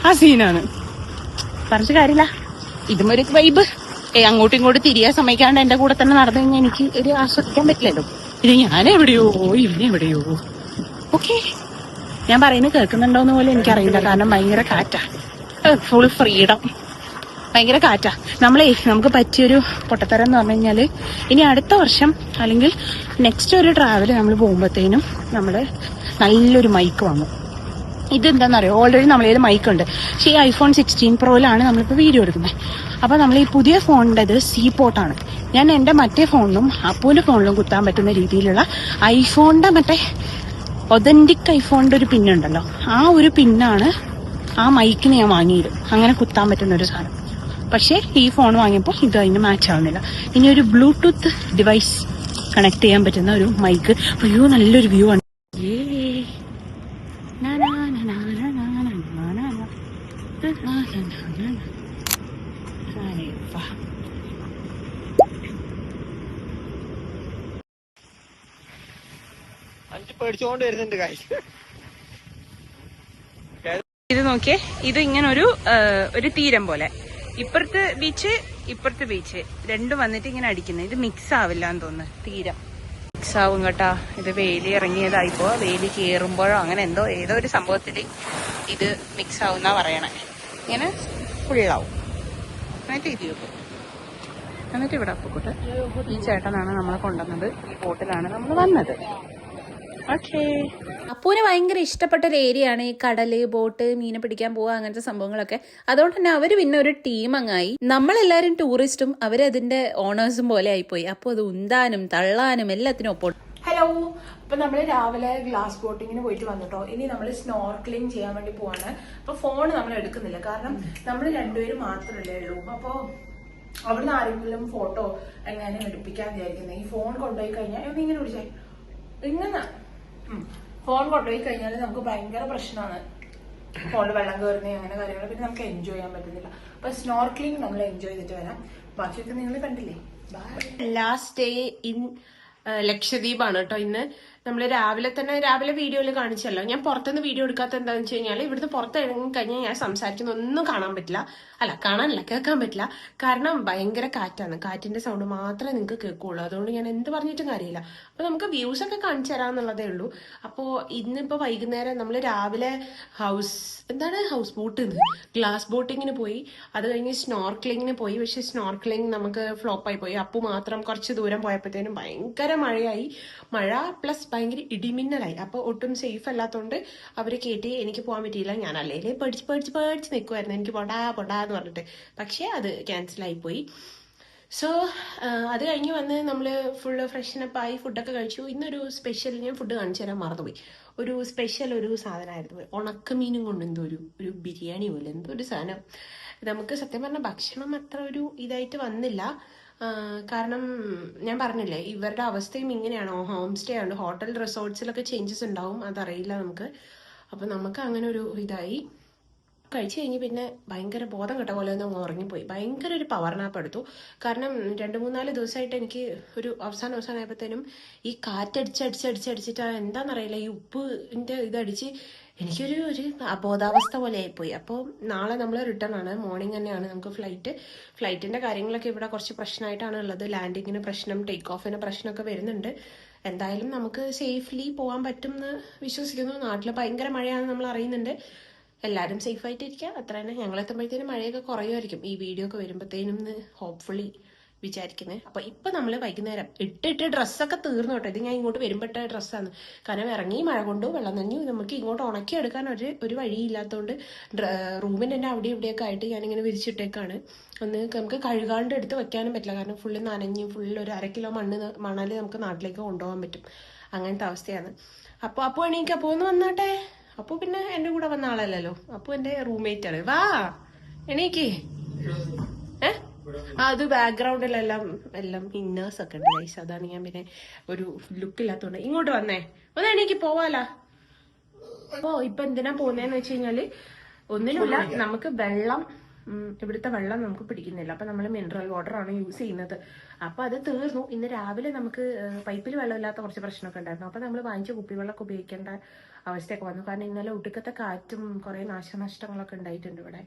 ആ സീനാണ്. പറഞ്ഞ കാര്യമില്ല, ഇതും ഒരു വൈബ്. അങ്ങോട്ടും ഇങ്ങോട്ടും തിരിയാൻ സമ്മതിക്കാണ്ട് എന്റെ കൂടെ തന്നെ നടന്നു കഴിഞ്ഞാൽ എനിക്ക് ഒരു ആസ്വദിക്കാൻ പറ്റില്ലല്ലോ. ഇത് ഞാനെവിടെയോ ഇവനെവിടെയോ. ഓക്കെ, ഞാൻ പറയുന്നത് കേൾക്കുന്നുണ്ടോന്ന് പോലും എനിക്കറിയില്ല. കാരണം ഭയങ്കര കാറ്റാ, ഫുൾ ഫ്രീഡം, ഭയങ്കര കാറ്റാ. നമുക്ക് പറ്റിയൊരു പൊട്ടത്തരം എന്ന് പറഞ്ഞു കഴിഞ്ഞാല്, ഇനി അടുത്ത വർഷം അല്ലെങ്കിൽ നെക്സ്റ്റ് ഒരു ട്രാവൽ നമ്മൾ പോകുമ്പോഴത്തേനും നമ്മള് നല്ലൊരു മൈക്ക് വാങ്ങും. ഇതെന്താണെന്നറിയോ, ഓൾറെഡി നമ്മളേത് മൈക്കുണ്ട്. പക്ഷേ ഈ iPhone 16 Proയിലാണ് നമ്മളിപ്പോൾ വീഡിയോ എടുക്കുന്നത്. അപ്പോൾ നമ്മൾ ഈ പുതിയ ഫോണിൻ്റെത് സി പോർട്ടാണ്. ഞാൻ എൻ്റെ മറ്റേ ഫോണിലും അപ്പൂൻ്റെ ഫോണിലും കുത്താൻ പറ്റുന്ന രീതിയിലുള്ള ഐഫോണിൻ്റെ മറ്റേ ഒതന്റിക് ഐഫോണിൻ്റെ ഒരു പിന്നുണ്ടല്ലോ, ആ ഒരു പിന്നാണ് ആ മൈക്കിന് ഞാൻ വാങ്ങിയത്. അങ്ങനെ കുത്താൻ പറ്റുന്ന ഒരു സാധനം. പക്ഷേ ഈ ഫോൺ വാങ്ങിയപ്പോൾ ഇത് അതിന് മാച്ച് ആവുന്നില്ല. ഇനി ഒരു ബ്ലൂടൂത്ത് ഡിവൈസ് കണക്ട് ചെയ്യാൻ പറ്റുന്ന ഒരു മൈക്ക്. അയ്യോ, നല്ലൊരു വ്യൂ ആണ്. പേടിച്ചോണ്ട് വരുന്നുണ്ട് കാര്യം. ഇത് നോക്കിയേ, ഇത് ഇങ്ങനെ ഒരു തീരം പോലെ, ഇപ്പുറത്ത് ബീച്ച് ഇപ്പുറത്ത് ബീച്ച് രണ്ടും വന്നിട്ട് ഇങ്ങനെ അടിക്കുന്നത്. ഇത് മിക്സ് ആവില്ല എന്ന് തോന്നുന്നു, തീരം മിക്സ് ആവും കേട്ടാ. ഇത് വേലി ഇറങ്ങിയതായിപ്പോ, വേലി കയറുമ്പോഴോ അങ്ങനെ ഏതോ ഒരു സംഭവത്തിൽ ഇത് മിക്സ് ആവുന്നാ പറയണേ. ഇങ്ങനെ ഫുള്ളാവും. എന്നിട്ട് ഇത് വെക്കും. എന്നിട്ട് ഇവിടെ അപ്പുകൂട്ട് ഈ ചേട്ടനാണ് നമ്മളെ കൊണ്ടുവന്നത്. ഈ ബോട്ടിലാണ് നമ്മൾ വന്നത്. അപ്പൂന് ഭയങ്കര ഇഷ്ടപ്പെട്ട ഒരു ഏരിയ ആണ് ഈ കടല്, ബോട്ട്, മീനെ പിടിക്കാൻ പോവുക, അങ്ങനത്തെ സംഭവങ്ങളൊക്കെ. അതുകൊണ്ട് തന്നെ അവര് പിന്നെ ഒരു ടീം അങ്ങായി. നമ്മളെല്ലാരും ടൂറിസ്റ്റും അവരതിന്റെ ഓണേഴ്സും പോലെ ആയിപ്പോയി. അപ്പോൾ അത് ഉന്താനും തള്ളാനും എല്ലാത്തിനും ഒപ്പം. ഹലോ, അപ്പൊ നമ്മള് രാവിലെ ഗ്ലാസ് ബോട്ടിങ്ങിന് പോയിട്ട് വന്നിട്ടോ. ഇനി നമ്മൾ സ്നോർക്കലിംഗ് ചെയ്യാൻ വേണ്ടി പോവാണ്. അപ്പൊ ഫോൺ നമ്മൾ എടുക്കുന്നില്ല, കാരണം നമ്മൾ രണ്ടുപേരും മാത്രമല്ലേ ഉള്ളൂ. അപ്പൊ അവിടുന്ന് ആരെങ്കിലും ഫോട്ടോ എങ്ങനെ എടുപ്പിക്കാൻ വിചാരിക്കുന്നത്. ഈ ഫോൺ കൊണ്ടുപോയി കഴിഞ്ഞാൽ ഇങ്ങനെ വിളിച്ചേ, ഇങ്ങനെ ഫോൺ കൊണ്ടുപോയി കഴിഞ്ഞാൽ നമുക്ക് ഭയങ്കര പ്രശ്നമാണ്. ഫോണിൽ വെള്ളം കയറുന്ന അങ്ങനെ കാര്യങ്ങൾ, പിന്നെ നമുക്ക് എൻജോയ് ചെയ്യാൻ പറ്റുന്നില്ല. അപ്പൊ സ്നോർക്കലിംഗ് നമ്മൾ എൻജോയ് ചെയ്തിട്ട് വരാം. ബാക്കിയൊക്കെ നിങ്ങൾ കണ്ടില്ലേ. ലാസ്റ്റ് ഡേ ഇൻ ലക്ഷദ്വീപ് ആണ് കേട്ടോ. ഇന്ന് നമ്മൾ രാവിലെ വീഡിയോയിൽ കാണിച്ചല്ലോ. ഞാൻ പുറത്തുനിന്ന് വീഡിയോ എടുക്കാത്ത എന്താണെന്ന് വെച്ച് കഴിഞ്ഞാൽ ഇവിടുത്തെ പുറത്ത് ഇറങ്ങി കഴിഞ്ഞാൽ ഞാൻ സംസാരിക്കുന്ന ഒന്നും കാണാൻ പറ്റില്ല. കാണാനല്ല, കേൾക്കാൻ പറ്റില്ല. കാരണം ഭയങ്കര കാറ്റാണ്. കാറ്റിന്റെ സൗണ്ട് മാത്രമേ നിങ്ങൾക്ക് കേൾക്കുള്ളൂ. അതുകൊണ്ട് ഞാൻ എന്ത് പറഞ്ഞിട്ടും കാര്യമില്ല. അപ്പൊ നമുക്ക് വ്യൂസ് ഒക്കെ കാണിച്ചു തരാമെന്നുള്ളതേ ഉള്ളൂ. അപ്പോ ഇന്നിപ്പോ വൈകുന്നേരം നമ്മൾ രാവിലെ ഹൗസ് ബോട്ട് ഗ്ലാസ് ബോട്ടിങ്ങിന് പോയി. അത് കഴിഞ്ഞ് സ്നോർക്കലിങ്ങിന് പോയി. പക്ഷെ സ്നോർക്കലിംഗ് നമുക്ക് ഫ്ലോപ്പായി പോയി. അപ്പു മാത്രം കുറച്ച് ദൂരം പോയപ്പോഴത്തേനും ഭയങ്കര മഴയായി. മഴ പ്ലസ് ഭയങ്കര ഇടിമിന്നലായി. അപ്പൊ ഒട്ടും സേഫ് അല്ലാത്തതുകൊണ്ട് അവര് കേട്ടി എനിക്ക് പോകാൻ പറ്റിയില്ല. ഞാൻ അല്ലെങ്കിൽ പേടിച്ച് നിൽക്കുമായിരുന്നു, എനിക്ക് പോണ്ടാന്ന് പറഞ്ഞിട്ട്. പക്ഷെ അത് ക്യാൻസലായി പോയി. സോ അത് കഴിഞ്ഞ് വന്ന് നമ്മൾ ഫുള്ള് ഫ്രഷനപ്പ് ആയി ഫുഡൊക്കെ കഴിച്ചു. ഇന്നൊരു സ്പെഷ്യൽ, ഞാൻ ഫുഡ് കാണിച്ചു തരാൻ മറന്നുപോയി. ഒരു സ്പെഷ്യൽ ഒരു സാധനമായിരുന്നു. ഉണക്കമീനും കൊണ്ട് എന്തോ ഒരു ബിരിയാണി പോലെ എന്തോ ഒരു സാധനം. നമുക്ക് സത്യം പറഞ്ഞ ഭക്ഷണം അത്ര ഒരു ഇതായിട്ട് വന്നില്ല. കാരണം ഞാൻ പറഞ്ഞില്ലേ, ഇവരുടെ അവസ്ഥയും ഇങ്ങനെയാണോ, ഹോം സ്റ്റേ ആണ്, ഹോട്ടൽ റിസോർട്ട്സിലൊക്കെ ചേഞ്ചസ് ഉണ്ടാവും, അതറിയില്ല നമുക്ക്. അപ്പൊ നമുക്ക് അങ്ങനെ ഒരു ഇതായി. കഴിച്ചു കഴിഞ്ഞ് പിന്നെ ഭയങ്കര ബോധം കെട്ട പോലെ ഒന്ന് ഉറങ്ങിപ്പോയി. ഭയങ്കര ഒരു പവർ നാപ്പ് എടുത്തു. കാരണം 2-3-4 ദിവസമായിട്ട് എനിക്ക് ഒരു അവസാനമായപ്പോഴത്തേനും ഈ കാറ്റടിച്ചിട്ട് എന്താണെന്നറിയില്ല, ഈ ഉപ്പിന്റെ ഇതടിച്ച് എനിക്കൊരു അബോധാവസ്ഥ പോലെ ആയിപ്പോയി. അപ്പോൾ നാളെ നമ്മൾ റിട്ടേൺ ആണ്, മോർണിംഗ് തന്നെയാണ് നമുക്ക് ഫ്ലൈറ്റിന്റെ കാര്യങ്ങളൊക്കെ ഇവിടെ കുറച്ച് പ്രശ്നമായിട്ടാണ് ഉള്ളത്. ലാൻഡിങ്ങിന് പ്രശ്നം, ടേക്ക് ഓഫിന് പ്രശ്നമൊക്കെ വരുന്നുണ്ട്. എന്തായാലും നമുക്ക് സേഫ്ലി പോകാൻ പറ്റും എന്ന് വിശ്വസിക്കുന്നു. നാട്ടിൽ ഭയങ്കര മഴയാണെന്ന് നമ്മൾ അറിയുന്നുണ്ട്. എല്ലാവരും സേഫായിട്ട് ഇരിക്കുക, അത്ര തന്നെ. ഞങ്ങൾ എത്തുമ്പോഴത്തേനും മഴയൊക്കെ കുറയുമായിരിക്കും ഈ വീഡിയോ ഒക്കെ വരുമ്പോഴത്തേനും ഹോപ്പ്ഫുള്ളി വിചാരിക്കുന്നത്. അപ്പൊ ഇപ്പൊ നമ്മള് വൈകുന്നേരം ഇട്ടിട്ട് ഡ്രസ്സൊക്കെ തീർന്നു കേട്ടോ. ഇത് ഞാൻ ഇങ്ങോട്ട് വരുമ്പോട്ട ഡ്രസ്സാണ്. കാരണം ഇറങ്ങി മഴ കൊണ്ടു വെള്ളം നനഞ്ഞു. നമുക്ക് ഇങ്ങോട്ട് ഉണക്കി എടുക്കാൻ ഒരു വഴിയില്ലാത്തതുകൊണ്ട് റൂമിന്റെ തന്നെ അവിടെ ഇവിടെയൊക്കെ ആയിട്ട് ഞാനിങ്ങനെ വിരിച്ചിട്ടേക്കാണ്. നമുക്ക് കഴുകാണ്ട് എടുത്ത് വെക്കാനും പറ്റില്ല. കാരണം ഫുള്ള് നനഞ്ഞ് ഫുള്ള് ഒരു 1/2 കിലോ മണല് നമുക്ക് നാട്ടിലേക്ക് കൊണ്ടുപോകാൻ പറ്റും. അങ്ങനത്തെ അവസ്ഥയാണ്. അപ്പൊ എണീക്ക്, അപ്പൊ ഒന്ന് വന്നാട്ടെ. അപ്പൊ പിന്നെ എന്റെ കൂടെ വന്ന ആളല്ലല്ലോ, അപ്പൊ എന്റെ റൂംമേറ്റ് ആണ്. വാ എണീക്ക്. അത് ബാക്ക്ഗ്രൗണ്ടിലെല്ലാം ഇന്നേഴ്സ് ഒക്കെ ഉണ്ട് ഗൈസ്. അതാണ് ഞാൻ പിന്നെ ഒരു ലുക്ക് ഇല്ലാത്തോണ്ട് ഇങ്ങോട്ട് വന്നേ. ഒന്ന് എണീക്ക് പോവാല. അപ്പൊ ഇപ്പൊ എന്തിനാ പോകുന്നതെന്ന് വെച്ച് കഴിഞ്ഞാല് ഒന്നിനുമില്ല, നമുക്ക് വെള്ളം, ഇവിടുത്തെ വെള്ളം നമുക്ക് പിടിക്കുന്നില്ല. അപ്പൊ നമ്മൾ മിനറൽ വാട്ടർ ആണ് യൂസ് ചെയ്യുന്നത്. അപ്പൊ അത് തീർന്നു. ഇന്ന് രാവിലെ നമുക്ക് പൈപ്പിൽ വെള്ളമില്ലാത്ത കുറച്ച് പ്രശ്നമൊക്കെ ഉണ്ടായിരുന്നു. അപ്പൊ നമ്മൾ വാങ്ങിച്ച കുപ്പിവെള്ളമൊക്കെ ഉപയോഗിക്കേണ്ട അവസ്ഥയൊക്കെ വന്നു. കാരണം ഇന്നലെ ഒടുക്കത്തെ കാറ്റും കുറെ നാശനഷ്ടങ്ങളൊക്കെ ഉണ്ടായിട്ടുണ്ട് ഇവിടെ.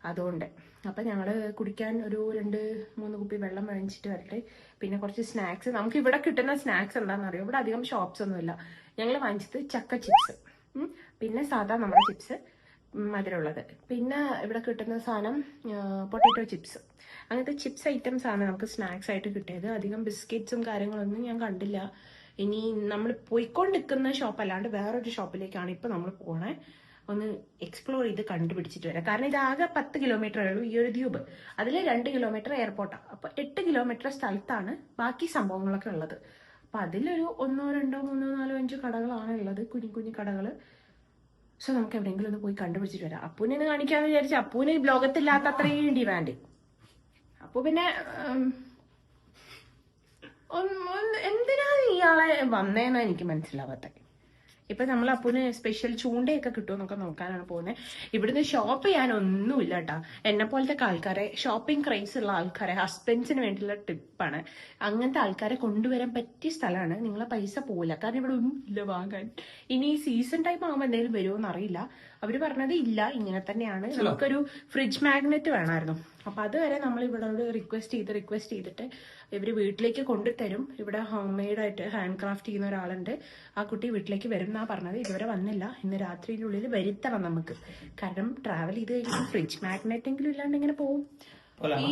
അതുകൊണ്ട് അപ്പൊ ഞങ്ങള് കുടിക്കാൻ ഒരു 2-3 കുപ്പി വെള്ളം വാങ്ങിച്ചിട്ട് വരട്ടെ. പിന്നെ കുറച്ച് സ്നാക്സ്, നമുക്ക് ഇവിടെ കിട്ടുന്ന സ്നാക്സ് എന്താണെന്ന് അറിയാം. ഇവിടെ അധികം ഷോപ്സ് ഒന്നുമില്ല. ഞങ്ങൾ വാങ്ങിച്ചത് ചക്ക ചിപ്സ്, പിന്നെ സാധാ നമ്മുടെ ചിപ്സ് മധുരമുള്ളത്. പിന്നെ ഇവിടെ കിട്ടുന്ന സാധനം പൊട്ടാറ്റോ ചിപ്സ്, അങ്ങനത്തെ ചിപ്സ് ഐറ്റംസ് ആണ് നമുക്ക് സ്നാക്സ് ആയിട്ട് കിട്ടിയത്. അധികം ബിസ്ക്കറ്റ്സും കാര്യങ്ങളൊന്നും ഞാൻ കണ്ടില്ല. ഇനി നമ്മൾ പോയിക്കൊണ്ടിരിക്കുന്ന ഷോപ്പ് അല്ലാണ്ട് വേറൊരു ഷോപ്പിലേക്കാണ് ഇപ്പൊ നമ്മൾ പോണേ. ഒന്ന് എക്സ്പ്ലോർ ചെയ്ത് കണ്ടുപിടിച്ചിട്ട് വരാം. കാരണം ഇത് ആകെ 10 കിലോമീറ്ററേ ഉള്ളൂ ഈ ഒരു ദ്വീപ്. അതിൽ 2 കിലോമീറ്റർ എയർപോർട്ടാണ്. അപ്പൊ 8 കിലോമീറ്റർ സ്ഥലത്താണ് ബാക്കി സംഭവങ്ങളൊക്കെ ഉള്ളത്. അപ്പൊ അതിലൊരു 1, 2, 3, 4, 5 കടകളാണ് ഉള്ളത്, കുഞ്ഞു കടകള്. സോ നമുക്ക് എവിടെയെങ്കിലും ഒന്ന് പോയി കണ്ടുപിടിച്ചിട്ട് വരാം. അപ്പൂനെ കാണിക്കാന്ന് വിചാരിച്ചു. അപ്പൂന് ലോകത്തില്ലാത്ത അത്രയും ഡിമാൻഡ്. അപ്പൊ പിന്നെ എന്തിനാ ഇയാളെ വന്നേന്നാ എനിക്ക് മനസ്സിലാവാത്ത. ഇപ്പൊ നമ്മൾ അപ്പൂന് സ്പെഷ്യൽ ചൂണ്ടയൊക്കെ കിട്ടുമെന്നൊക്കെ നോക്കാനാണ് പോകുന്നത്. ഇവിടുന്ന് ഷോപ്പ് ചെയ്യാനൊന്നുമില്ല കേട്ടാ. എന്നെ പോലത്തെ ആൾക്കാരെ, ഷോപ്പിംഗ് ക്രൈസ് ഉള്ള ആൾക്കാരെ, ഹസ്ബൻഡ്സിന് വേണ്ടിയുള്ള ടിപ്പാണ്. അങ്ങനത്തെ ആൾക്കാരെ കൊണ്ടുവരാൻ പറ്റിയ സ്ഥലമാണ്. നിങ്ങളെ പൈസ പോവില്ല, കാരണം ഇവിടെ ഒന്നും ഇല്ല വാങ്ങാൻ. ഇനി സീസൺ ടൈം ആകുമ്പോൾ എന്തെങ്കിലും വരുമോ എന്നറിയില്ല. അവര് പറഞ്ഞത് ഇല്ല, ഇങ്ങനെ തന്നെയാണ്. നമുക്കൊരു ഫ്രിഡ്ജ് മാഗ്നറ്റ് വേണമായിരുന്നു. അപ്പൊ അതുവരെ നമ്മൾ ഇവരോട് റിക്വസ്റ്റ് ചെയ്തിട്ട് ഇവര് വീട്ടിലേക്ക് കൊണ്ടുതരും. ഇവിടെ ഹോം മെയ്ഡ് ആയിട്ട് ഹാൻഡ് ക്രാഫ്റ്റ് ചെയ്യുന്ന ഒരാളുണ്ട്, ആ കുട്ടി വീട്ടിലേക്ക് വരും എന്നാ പറഞ്ഞത്. ഇതുവരെ വന്നില്ല. ഇന്ന് രാത്രിയിലുള്ളിൽ വരുത്തണം നമുക്ക്. കാരണം ട്രാവൽ ചെയ്ത് കഴിഞ്ഞാൽ ഫ്രിഡ്ജ് മാഗ്നറ്റ് എങ്കിലും ഇല്ലാണ്ട് ഇങ്ങനെ പോകും.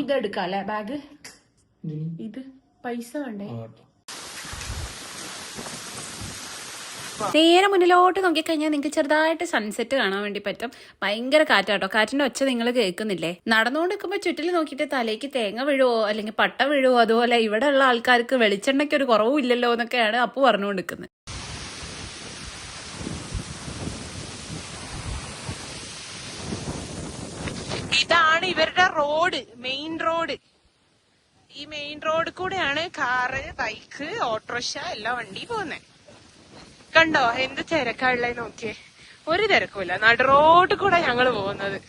ഇതെടുക്കാം അല്ലെ ബാഗ്? ഇത് പൈസ വേണ്ടേ? നേരെ മുന്നിലോട്ട് നോക്കിക്കഴിഞ്ഞാൽ നിങ്ങൾക്ക് ചെറുതായിട്ട് സൺസെറ്റ് കാണാൻ വേണ്ടി പറ്റും. ഭയങ്കര കാറ്റാട്ടോ. കാറ്റിന്റെ ഒച്ച നിങ്ങൾ കേൾക്കുന്നില്ലേ? നടന്നുകൊണ്ട് നിൽക്കുമ്പോൾ ചുറ്റിൽ നോക്കിയിട്ട് തലേക്ക് തേങ്ങ വീഴുവോ അല്ലെങ്കിൽ പട്ട വീഴുവോ, അതുപോലെ ഇവിടെ ഉള്ള ആൾക്കാർക്ക് വെളിച്ചെണ്ണയ്ക്ക് ഒരു കുറവും ഇല്ലല്ലോ എന്നൊക്കെയാണ് അപ്പു പറഞ്ഞുകൊണ്ട് നിൽക്കുന്നത്. ഇതാണ് ഇവരുടെ റോഡ്, മെയിൻ റോഡ്. ഈ മെയിൻ റോഡ് കൂടെയാണ് കാറ്, ബൈക്ക്, ഓട്ടോറിക്ഷ എല്ലാ വണ്ടി പോകുന്നത്. കണ്ടോ എന്ത് തിരക്കുള്ളത് നോക്കിയേ. ഒരു തിരക്കുമില്ല. നട റോഡ് കൂടെ ഞങ്ങള് പോകുന്നത്.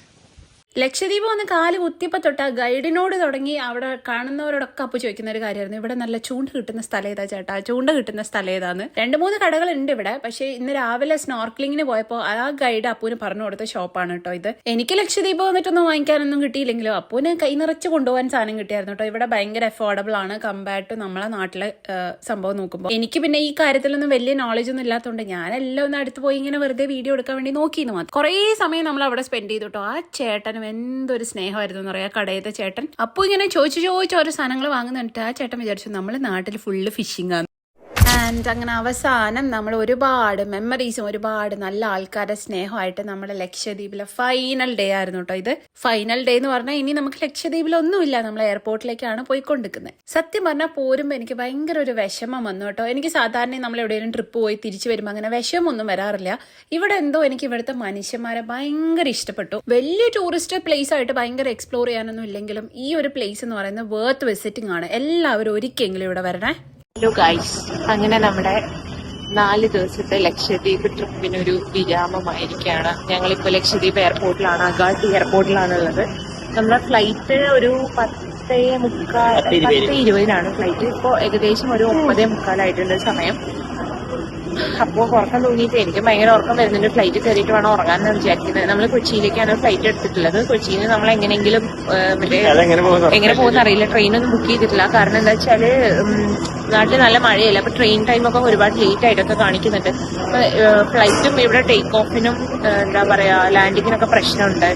ലക്ഷദ്വീപ് വന്ന് കാല് കുത്തിയപ്പോ തൊട്ട് ഗൈഡിനോട് തുടങ്ങി അവിടെ കാണുന്നവരോടൊക്കെ അപ്പൊ ചോദിക്കുന്ന ഒരു കാര്യമായിരുന്നു, ഇവിടെ നല്ല ചൂണ്ട കിട്ടുന്ന സ്ഥലം ഏതാ ചേട്ടാ, ചൂണ്ട കിട്ടുന്ന സ്ഥലം ഏതാന്ന്. 2-3 കടകളുണ്ട് ഇവിടെ. പക്ഷെ ഇന്ന് രാവിലെ സ്നോർക്ലിങ്ങിന് പോയപ്പോ ആ ഗൈഡ് അപ്പൂന് പറഞ്ഞു കൊടുത്ത ഷോപ്പാണ് കേട്ടോ ഇത്. എനിക്ക് ലക്ഷദ്വീപ് വന്നിട്ടൊന്നും വാങ്ങിക്കാനൊന്നും കിട്ടിയില്ലെങ്കിലും അപ്പൂന് കൈ നിറച്ച് കൊണ്ടുപോകാൻ സാധനം കിട്ടിയായിരുന്നു കേട്ടോ. ഇവിടെ ഭയങ്കര അഫോർഡബിൾ ആണ് കമ്പയർഡ് ടു നമ്മളെ നാട്ടിലെ സംഭവം നോക്കുമ്പോൾ. എനിക്ക് പിന്നെ ഈ കാര്യത്തിലൊന്നും വലിയ നോളജ് ഒന്നും ഇല്ലാത്തതുകൊണ്ട് ഞാനെല്ലാം ഒന്ന് അടുത്ത് പോയി ഇങ്ങനെ വെറുതെ വീഡിയോ എടുക്കാൻ വേണ്ടി നോക്കിയെന്ന് മാത്രം. കുറേ സമയം നമ്മൾ അവിടെ സ്പെൻഡ് ചെയ്തു കേട്ടോ. ആ ചേട്ടനും എന്തൊരു സ്നേഹമായിരുന്നു എന്ന് പറയാ, കടയത്തെ ചേട്ടൻ. അപ്പൊ ഇങ്ങനെ ചോദിച്ചു ഓരോ സാധനങ്ങൾ വാങ്ങുന്നിട്ട് ആ ചേട്ടൻ വിചാരിച്ചു നമ്മള് നാട്ടിൽ ഫുള്ള് ഫിഷിംഗ് ആണ്. ആൻഡ് അങ്ങനെ അവസാനം നമ്മൾ ഒരുപാട് മെമ്മറീസും ഒരുപാട് നല്ല ആൾക്കാരുടെ സ്നേഹമായിട്ട് നമ്മുടെ ലക്ഷദ്വീപിലെ ഫൈനൽ ഡേ ആയിരുന്നു കേട്ടോ ഇത്. ഫൈനൽ ഡേ എന്ന് പറഞ്ഞാൽ ഇനി നമുക്ക് ലക്ഷദ്വീപിലൊന്നുമില്ല, നമ്മൾ എയർപോർട്ടിലേക്കാണ് പോയിക്കൊണ്ടിരിക്കുന്നത്. സത്യം പറഞ്ഞാൽ പോരുമ്പോൾ എനിക്ക് ഭയങ്കര ഒരു വിഷമം വന്നു കേട്ടോ. എനിക്ക് സാധാരണ നമ്മൾ എവിടെയെങ്കിലും ട്രിപ്പ് പോയി തിരിച്ചു വരുമ്പോൾ അങ്ങനെ വിഷമൊന്നും വരാറില്ല. ഇവിടെ എന്തോ എനിക്ക് ഇവിടുത്തെ മനുഷ്യന്മാരെ ഭയങ്കര ഇഷ്ടപ്പെട്ടു. വലിയ ടൂറിസ്റ്റ് പ്ലേസ് ആയിട്ട് ഭയങ്കര എക്സ്പ്ലോർ ചെയ്യാനൊന്നും ഇല്ലെങ്കിലും ഈ ഒരു പ്ലേസ് എന്ന് പറയുന്നത് വേർത്ത് വിസിറ്റിംഗ് ആണ്. എല്ലാവരും ഒരിക്കലെങ്കിലും ഇവിടെ വരണേ. ഹലോ ഗൈസ്, അങ്ങനെ നമ്മുടെ 4 ദിവസത്തെ ലക്ഷദ്വീപ് ട്രിപ്പിനൊരു വിരാമമായിരിക്കുകയാണ്. ഞങ്ങളിപ്പോ ലക്ഷദ്വീപ് എയർപോർട്ടിലാണ്, അഗാട്ടി എയർപോർട്ടിലാണ് ഉള്ളത്. നമ്മുടെ ഫ്ലൈറ്റ് ഒരു 10:20 ഫ്ലൈറ്റ്. ഇപ്പോ ഏകദേശം ഒരു 9:45 സമയം. അപ്പോ ഉറക്കം തൂങ്ങിയിട്ട് എനിക്ക് ഭയങ്കര ഉറക്കം വരുന്നുണ്ട്. ഫ്ലൈറ്റ് കയറിയിട്ട് വേണം ഉറങ്ങാന്ന് വിചാരിക്കുന്നത്. നമ്മൾ കൊച്ചിയിലേക്കാണ് ഫ്ലൈറ്റ് എടുത്തിട്ടുള്ളത്. കൊച്ചിയിൽ നിന്ന് നമ്മൾ എങ്ങനെയെങ്കിലും എങ്ങനെ പോകുന്ന അറിയില്ല, ട്രെയിനൊന്നും ബുക്ക് ചെയ്തിട്ടില്ല. കാരണം എന്താ വെച്ചാല് നാട്ടിൽ നല്ല മഴയല്ല, അപ്പൊ ട്രെയിൻ ടൈം ഒക്കെ ഒരുപാട് ലേറ്റ് ആയിട്ടൊക്കെ കാണിക്കുന്നുണ്ട്. ഫ്ലൈറ്റും ഇവിടെ ടേക്ക് ഓഫിനും എന്താ പറയാ ലാൻഡിങ്ങിനൊക്കെ പ്രശ്നമുണ്ട്.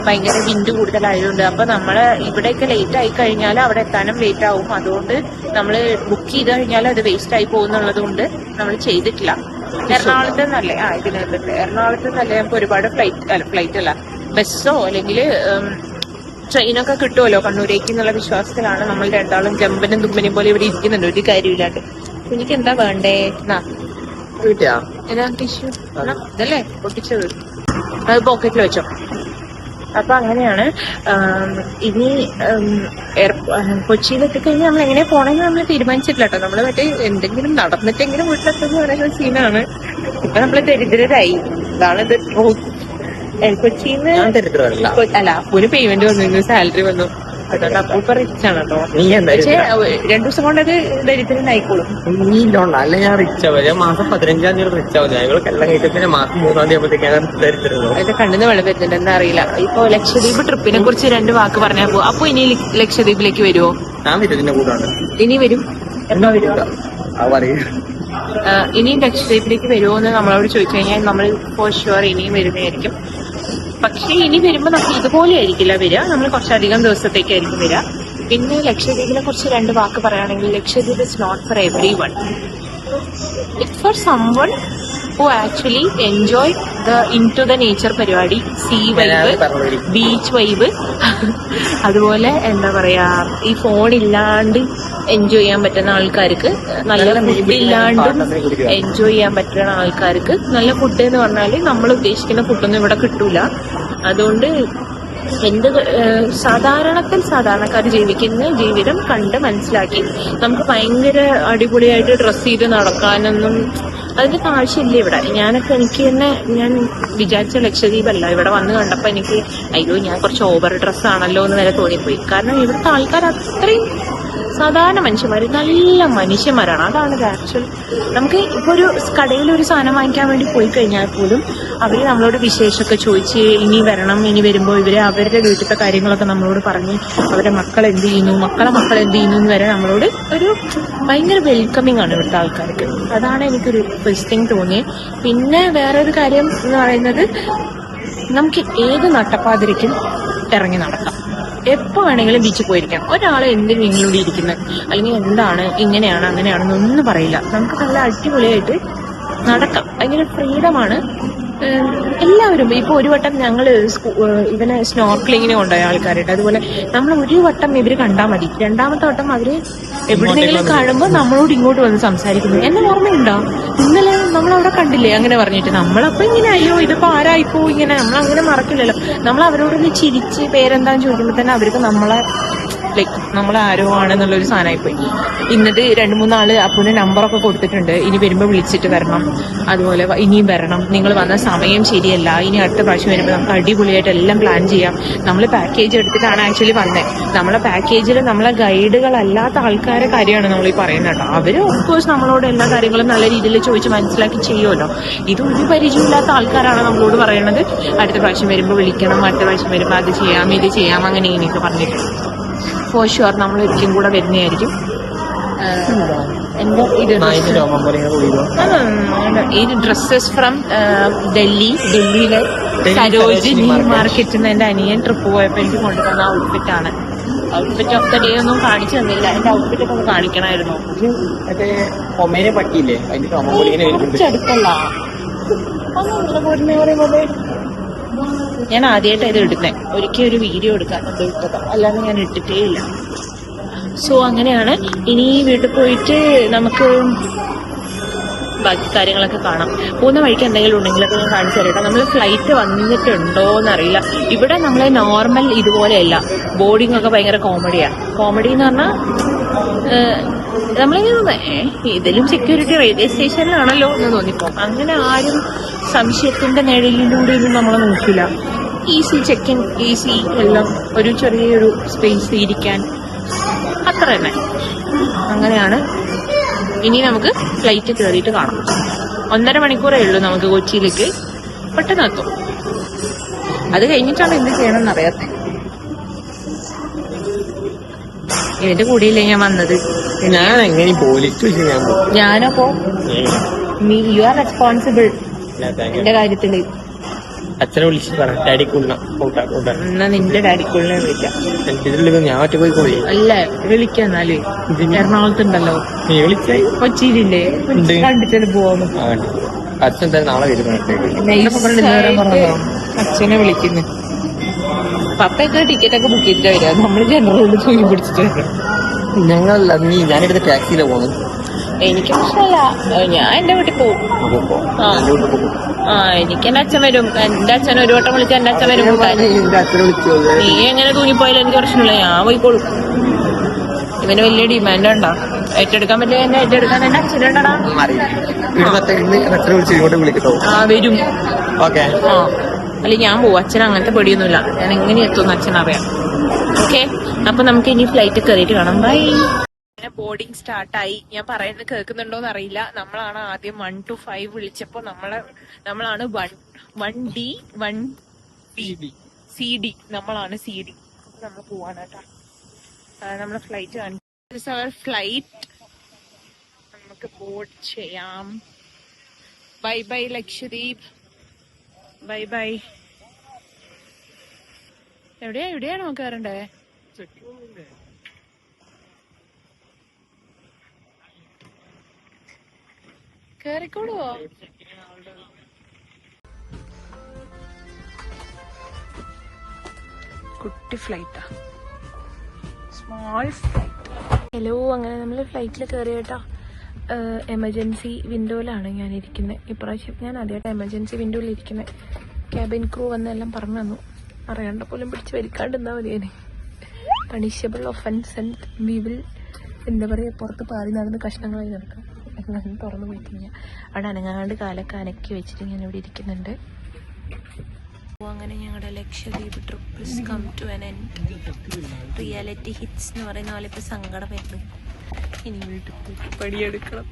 ഭയങ്കര വിൻഡ് കൂടുതലായതുകൊണ്ട്. അപ്പൊ നമ്മള് ഇവിടെയൊക്കെ ലേറ്റ് ആയി കഴിഞ്ഞാൽ അവിടെ എത്താനും ലേറ്റ് ആവും. അതുകൊണ്ട് നമ്മള് ബുക്ക് ചെയ്ത് കഴിഞ്ഞാൽ അത് വേസ്റ്റ് ആയി പോകുന്നുള്ളത് കൊണ്ട് നമ്മൾ ചെയ്തിട്ടില്ല. എറണാകുളത്ത് നല്ലേ എറണാകുളത്ത് നല്ല നമുക്ക് ഒരുപാട് ഫ്ലൈറ്റ് അല്ല ബസ്സോ അല്ലെങ്കിൽ ട്രെയിനൊക്കെ കിട്ടുമല്ലോ കണ്ണൂരേക്ക് എന്നുള്ള വിശ്വാസത്തിലാണ് നമ്മൾ രണ്ടാളും ജമ്പനും തുമ്പനും പോലെ ഇവിടെ ഇരിക്കുന്നുണ്ട് ഒരു കാര്യമില്ലാണ്ട്. എനിക്ക് എന്താ വേണ്ടേ? ഏതാ ടിഷ്യൂ? ഇതല്ലേ പൊട്ടിച്ചത്, അത് പോക്കറ്റിൽ വെച്ചോ. അപ്പൊ അങ്ങനെയാണ്. ഇനി കൊച്ചിയിലെത്തിക്കഴിഞ്ഞാൽ നമ്മൾ എങ്ങനെ പോണെന്ന് നമ്മൾ തീരുമാനിച്ചിട്ടില്ല കേട്ടോ. നമ്മള് മറ്റേ എന്തെങ്കിലും നടന്നിട്ടെങ്കിലും വീട്ടിലെത്തുന്ന പറയുന്ന സീനാണ്. ഇപ്പൊ നമ്മള് ദരിദ്രരായി. ഇതാണിത്. കൊച്ചിന്ന് അല്ല, ഒരു പേയ്മെന്റ് വന്നു, സാലറി വന്നു. അതുകൊണ്ട് അപ്പൊ ഇപ്പൊ റിച്ച് ആണ് കേട്ടോ. പക്ഷെ 2 ദിവസം കൊണ്ട് അത് ദരിദ്രനായിക്കോളും. അല്ല, ഞാൻ റിച്ച് ആവും. മാസം 15-ാം തീയതി റിച്ച് ആവും. ഞങ്ങൾക്കെല്ലാം കഴിഞ്ഞ മാസം 3-ാം തീയതി ആകുമ്പോഴത്തേക്കാണ് ദരിദ്രം. അതിന്റെ കണ്ണിന്ന് വെള്ളം വരുന്നുണ്ട്, എന്താ അറിയില്ല. ഇപ്പൊ ലക്ഷദ്വീപ് ട്രിപ്പിനെ കുറിച്ച് 2 വാക്ക് പറഞ്ഞാൽ പോകും. അപ്പൊ ഇനി ലക്ഷദ്വീപിലേക്ക് വരുമോ? ഞാൻ വരും, ഇതിന്റെ കൂട്ടാണ്. ഇനി വരും. എപ്പോ വരുമോ? പറയും. ഇനിയും ലക്ഷദ്വീപിലേക്ക് വരുമോ എന്ന് നമ്മളോട് ചോദിച്ചു കഴിഞ്ഞാൽ നമ്മൾ ഫോർ ഷുവർ ഇനിയും വരുന്നതായിരിക്കും. പക്ഷെ ഇനി വരുമ്പോ നമുക്ക് ഇതുപോലെ ആയിരിക്കില്ല വരിക, നമ്മൾ കുറച്ചധികം ദിവസത്തേക്കായിരിക്കും വരിക. പിന്നെ ലക്ഷദ്വീപിനെ കുറിച്ച് 2 വാക്ക് പറയുകയാണെങ്കിൽ, Lakshadweep is not for every one. Its for someone who actually enjoy the in to the nature പരിപാടി, സീ വൈബ്, ബീച്ച് വൈബ്, അതുപോലെ എന്താ പറയാ ഈ ഫോൺ ഇല്ലാണ്ട് എൻജോയ് ചെയ്യാൻ പറ്റുന്ന ആൾക്കാർക്ക്, നല്ല ഫുഡ് ഇല്ലാണ്ടും എൻജോയ് ചെയ്യാൻ പറ്റുന്ന ആൾക്കാർക്ക്. നല്ല ഫുഡ് എന്ന് പറഞ്ഞാല് നമ്മൾ ഉദ്ദേശിക്കുന്ന ഫുഡൊന്നും ഇവിടെ കിട്ടൂല. അതുകൊണ്ട് സാധാരണക്കാർ ജീവിക്കുന്ന ജീവിതം കണ്ട് മനസ്സിലാക്കി നമുക്ക് ഭയങ്കര അടിപൊളിയായിട്ട് ഡ്രസ് ചെയ്ത് നടക്കാനൊന്നും അതിന്റെ ആവശ്യമില്ല ഇവിടെ. എനിക്ക് തന്നെ ഞാൻ വിചാരിച്ച ലക്ഷദ്വീപല്ല. ഇവിടെ വന്ന് കണ്ടപ്പോ എനിക്ക് അയ്യോ ഞാൻ കുറച്ച് ഓവർ ഡ്രസ്സാണല്ലോ എന്ന് വരെ തോന്നിപ്പോയി. കാരണം ഇവിടുത്തെ ആൾക്കാർ അത്രയും സാധാരണ മനുഷ്യന്മാർ, നല്ല മനുഷ്യന്മാരാണ്. അതാണ് ആക്ച്വൽ. നമുക്ക് ഇപ്പോൾ ഒരു കടയിൽ ഒരു സാധനം വാങ്ങിക്കാൻ വേണ്ടി പോയി കഴിഞ്ഞാൽ പോലും അവർ നമ്മളോട് വിശേഷമൊക്കെ ചോദിച്ച് ഇനി വരണം, ഇനി വരുമ്പോൾ ഇവര് അവരുടെ വീട്ടിലത്തെ കാര്യങ്ങളൊക്കെ നമ്മളോട് പറഞ്ഞ് അവരുടെ മക്കൾ എന്ത് ചെയ്യുന്നു, മക്കൾ എന്ത് ചെയ്യുന്നു എന്ന് വരെ നമ്മളോട് ഒരു ഭയങ്കര വെൽക്കമിങ് ആണ് ഇവിടുത്തെ ആൾക്കാർക്ക്. അതാണ് എനിക്കൊരു ഫസ്റ്റ് തിങ് തോന്നിയത്. പിന്നെ വേറൊരു കാര്യം എന്ന് പറയുന്നത്, നമുക്ക് ഏത് നട്ടപ്പാതിരിക്കും ഇറങ്ങി നടക്കാം, എപ്പോ വേണമെങ്കിലും ബീച്ചിൽ പോയിരിക്കാം. ഒരാളെ എന്തിനും നിങ്ങളോട് ഇരിക്കുന്നത് അല്ലെങ്കിൽ എന്താണ് ഇങ്ങനെയാണ് അങ്ങനെയാണെന്നൊന്നും പറയില്ല. നമുക്ക് നല്ല അടിപൊളിയായിട്ട് നടക്കാം. ഭയങ്കര ഫ്രീഡമാണ്. എല്ലാവരും ഇപ്പൊ ഒരു വട്ടം ഞങ്ങള് ഇവനെ സ്നോർക്ലിങ്ങിന് കൊണ്ടുപോയ ആൾക്കാരുണ്ട്. അതുപോലെ നമ്മൾ ഒരു വട്ടം ഇവര് കണ്ടാൽ മതി, രണ്ടാമത്തെ വട്ടം അവര് എവിടെയെങ്കിലും കാണുമ്പോൾ നമ്മളോട് ഇങ്ങോട്ട് വന്ന് സംസാരിക്കുന്നു. എന്നെ ഓർമ്മയുണ്ടോ, ഇന്നലെ നമ്മളവിടെ കണ്ടില്ലേ അങ്ങനെ പറഞ്ഞിട്ട്. നമ്മളപ്പോ ഇങ്ങനെ അയ്യോ ഇതിപ്പോ ആരായിപ്പോ ഇങ്ങനെ, നമ്മളങ്ങനെ മറക്കില്ലല്ലോ. നമ്മൾ അവരോടൊന്ന് ചിരിച്ച് പേരെന്താന്ന് ചോദിക്കുമ്പോ തന്നെ അവർക്ക് നമ്മളെ ആരോ ആണെന്നുള്ളൊരു സാധനമായിപ്പോയി. ഇന്നിട്ട് 2-3 ആള് അപ്പൂന് നമ്പറൊക്കെ കൊടുത്തിട്ടുണ്ട്, ഇനി വരുമ്പോ വിളിച്ചിട്ട് വരണം, അതുപോലെ ഇനിയും വരണം, നിങ്ങൾ വന്ന സമയം ശരിയല്ല, ഇനി അടുത്ത പ്രാവശ്യം വരുമ്പോൾ നമുക്ക് അടിപൊളിയായിട്ട് എല്ലാം പ്ലാൻ ചെയ്യാം. നമ്മൾ പാക്കേജ് എടുത്തിട്ടാണ് ആക്ച്വലി വന്നത്. നമ്മളെ പാക്കേജിൽ നമ്മളെ ഗൈഡുകളല്ലാത്ത ആൾക്കാരെ കാര്യമാണ് നമ്മൾ ഈ പറയുന്നത് കേട്ടോ. അവര് ഓഫ്കോഴ്സ് നമ്മളോട് എല്ലാ കാര്യങ്ങളും നല്ല രീതിയിൽ ചോദിച്ച് മനസ്സിലാക്കി ചെയ്യുമല്ലോ. ഇത് ഒരു പരിചയമില്ലാത്ത ആൾക്കാരാണ് നമ്മളോട് പറയണത് അടുത്ത പ്രാവശ്യം വരുമ്പോൾ വിളിക്കണം, അടുത്ത പ്രാവശ്യം വരുമ്പോൾ അത് ചെയ്യാം, ഇത് ചെയ്യാം, അങ്ങനെ ഇങ്ങനെയൊക്കെ പറഞ്ഞിട്ട്. ഫോർ ഷുവർ നമ്മൾ ഒരിക്കലും കൂടെ വരുന്നതായിരിക്കും. എന്റെ ഇത് ഡ്രസ്സസ് ഫ്രം ഡൽഹിയിലെ സരോജിനി മാർക്കറ്റിൽ നിന്ന് എന്റെ അനിയൻ ട്രിപ്പ് പോയപ്പോ എനിക്ക് കൊണ്ടുവന്ന ഔട്ട്ഫിറ്റാണ്. ഔട്ട്ഫിറ്റ് ഓഫ് ദ ഡേ ഒന്നും കാണിച്ചു തന്നില്ല. എന്റെ ഔട്ട്ഫിറ്റ് ഒക്കെ ഒന്ന് കാണിക്കണമായിരുന്നു. കുറച്ചടുത്തല്ല, ഞാൻ ആദ്യമായിട്ട് ഇത് ഇടുന്നത്. ഒരിക്കലും ഒരു വീഡിയോ എടുക്കാറുണ്ട് ഇട്ടത്, അല്ലാതെ ഞാൻ ഇട്ടിട്ടേ ഇല്ല. സോ അങ്ങനെയാണ്. ഇനി വീട്ടിൽ പോയിട്ട് നമുക്ക് ബാക്കി കാര്യങ്ങളൊക്കെ കാണാം. പോകുന്ന വഴിക്ക് എന്തെങ്കിലും ഉണ്ടെങ്കിലൊക്കെ ഞാൻ കാണിച്ചു തരട്ടെ. നമ്മൾ ഫ്ലൈറ്റ് വന്നിട്ടുണ്ടോ എന്നറിയില്ല. ഇവിടെ നമ്മളെ നോർമൽ ഇതുപോലെയല്ല, ബോർഡിംഗ് ഒക്കെ ഭയങ്കര കോമഡിയാണ്. കോമഡി എന്ന് പറഞ്ഞാൽ നമ്മളിങ്ങനെ ഇതിലും സെക്യൂരിറ്റി റെയിൽവേ സ്റ്റേഷനിലാണല്ലോ എന്ന് തോന്നിപ്പോകും. അങ്ങനെ ആരും സംശയത്തിന്റെ നിഴലിലൂടെ ഒന്നും നമ്മളെ നോക്കില്ല. ഈസി ചെക്കിൻ, ഈസി എല്ലാം, ഒരു ചെറിയൊരു സ്പേസ് ഇരിക്കാൻ, അത്ര തന്നെ. അങ്ങനെയാണ്. ഇനി നമുക്ക് ഫ്ലൈറ്റ് കയറിയിട്ട് കാണാം. 1.5 മണിക്കൂറേ ഉള്ളൂ നമുക്ക് കൊച്ചിയിലേക്ക്. പെട്ടെന്ന് എത്തും. അത് കഴിഞ്ഞിട്ടാണ് എന്ത് ചെയ്യണമെന്ന് അറിയാത്തത്. ഇതിന്റെ കൂടെയല്ലേ ഞാൻ വന്നത്. ഞാൻ എങ്ങനെ പോലീസ് ഞാനപ്പോ യു ആർ റെസ്പോൺസിബിൾ എന്റെ കാര്യത്തില്. അച്ഛനെ വിളിച്ച് പറ, ഡാഡിക്കുള്ള എന്നാ നിന്റെ ഡാഡിക്കുള്ളിനെ വിളിക്കാം. ഞാൻ ഒറ്റ പോയി അല്ല വിളിക്കാം. എന്നാല് എറണാകുളത്തുണ്ടല്ലോ, നീ വിളിച്ചായി കൊച്ചിയിലില്ലേ, കണ്ടിട്ട് പോവാന്ന്. അച്ഛൻ എന്തായാലും നാളെ വരും. അച്ഛനെ വിളിക്കുന്നു. പപ്പയൊക്കെ ടിക്കറ്റ് ഒക്കെ ബുക്ക് ചെയ്തിട്ട് വരിക. നമ്മള് ജനറലിൽ തൂങ്ങി പിടിച്ചിട്ട് വരാം. ഞാനെടുത്ത ടാക്സിയിലാണ് പോകുന്നത്. എനിക്ക് പ്രശ്നമല്ല, ഞാൻ എന്റെ വീട്ടിൽ പോകും. എനിക്ക് എന്റെ അച്ഛൻ വരും. എന്റെ അച്ഛൻ ഒരു വട്ടം വിളിച്ചാൽ എന്റെ അച്ഛൻ വരും. നീ എങ്ങനെ തൂങ്ങിപ്പോയാലും എനിക്ക് പ്രശ്നമില്ല, ഞാൻ പോയിക്കോളും. ഇവന് വലിയ ഡിമാൻഡ് ഉണ്ടോ? ഏറ്റെടുക്കാൻ പറ്റില്ല. എന്നെ ഏറ്റെടുക്കാൻ എന്റെ അച്ഛനുണ്ടടാ. വരും. അല്ലെ ഞാൻ പോവും. അച്ഛൻ അങ്ങനത്തെ പേടിയൊന്നുമില്ല. ഞാൻ എങ്ങനെ എത്തുമെന്ന് അച്ഛനറിയാം. ഓക്കെ, അപ്പൊ നമുക്ക് ഇനി ഫ്ലൈറ്റ് കയറിയിട്ട് കാണാം. ബൈ. ബോർഡിംഗ് സ്റ്റാർട്ടായി. ഞാൻ പറയുന്നത് കേൾക്കുന്നുണ്ടോന്ന് അറിയില്ല. നമ്മളാണ് ആദ്യം 1 to 5 വിളിച്ചപ്പോ നമ്മളാണ് 1D 1B CD. നമ്മളാണ് CD. നമ്മൾ പോവാണ് കേട്ടോ. നമ്മളെ ഫ്ലൈറ്റ് ഫ്ലൈറ്റ് നമുക്ക് ബോർഡ് ചെയ്യാം. Bye bye Lakshadweep. Bye bye. എവിടെയാണോ കയറണ്ടേ? കേറിക്കോടുവോ? കുട്ടി ഫ്ലൈറ്റാ, സ്മോൾ ഫ്ലൈറ്റ്. ഹലോ, അങ്ങനെ നമ്മൾ ഫ്ലൈറ്റിൽ കയറിയേട്ടാ. എമർജൻസി വിൻഡോയിലാണ് ഞാൻ ഇരിക്കുന്നത്. ഇപ്രാവശ്യം ഞാൻ ആദ്യമായിട്ട് എമർജൻസി വിൻഡോയിൽ ഇരിക്കുന്നത്. ക്യാബിൻ ക്രൂ വന്നെല്ലാം പറഞ്ഞു തന്നു. അറിയാണ്ട പോലും പിടിച്ച് വലിക്കാണ്ടിരുന്നാ മതിയേനെ. Punishable offence and we will, എന്താ പറയുക, പുറത്ത് പാറി നടന്ന് കഷ്ണങ്ങളായി നടക്കാം. എങ്ങനെ തുറന്നു പോയി കഴിഞ്ഞാൽ അവിടെ അനങ്ങാണ്ട് കാലൊക്കെ അനക്കി വെച്ചിട്ട് ഞാൻ ഇവിടെ ഇരിക്കുന്നുണ്ട്. അങ്ങനെ ഞങ്ങളുടെ Lakshadweep trip come to an end. Reality hits എന്ന് പറയുന്ന പോലെ ഇപ്പോൾ സങ്കടം വരുന്നു. ഇനി വീട്ടിൽ പോയി പണിയെടുക്കണം,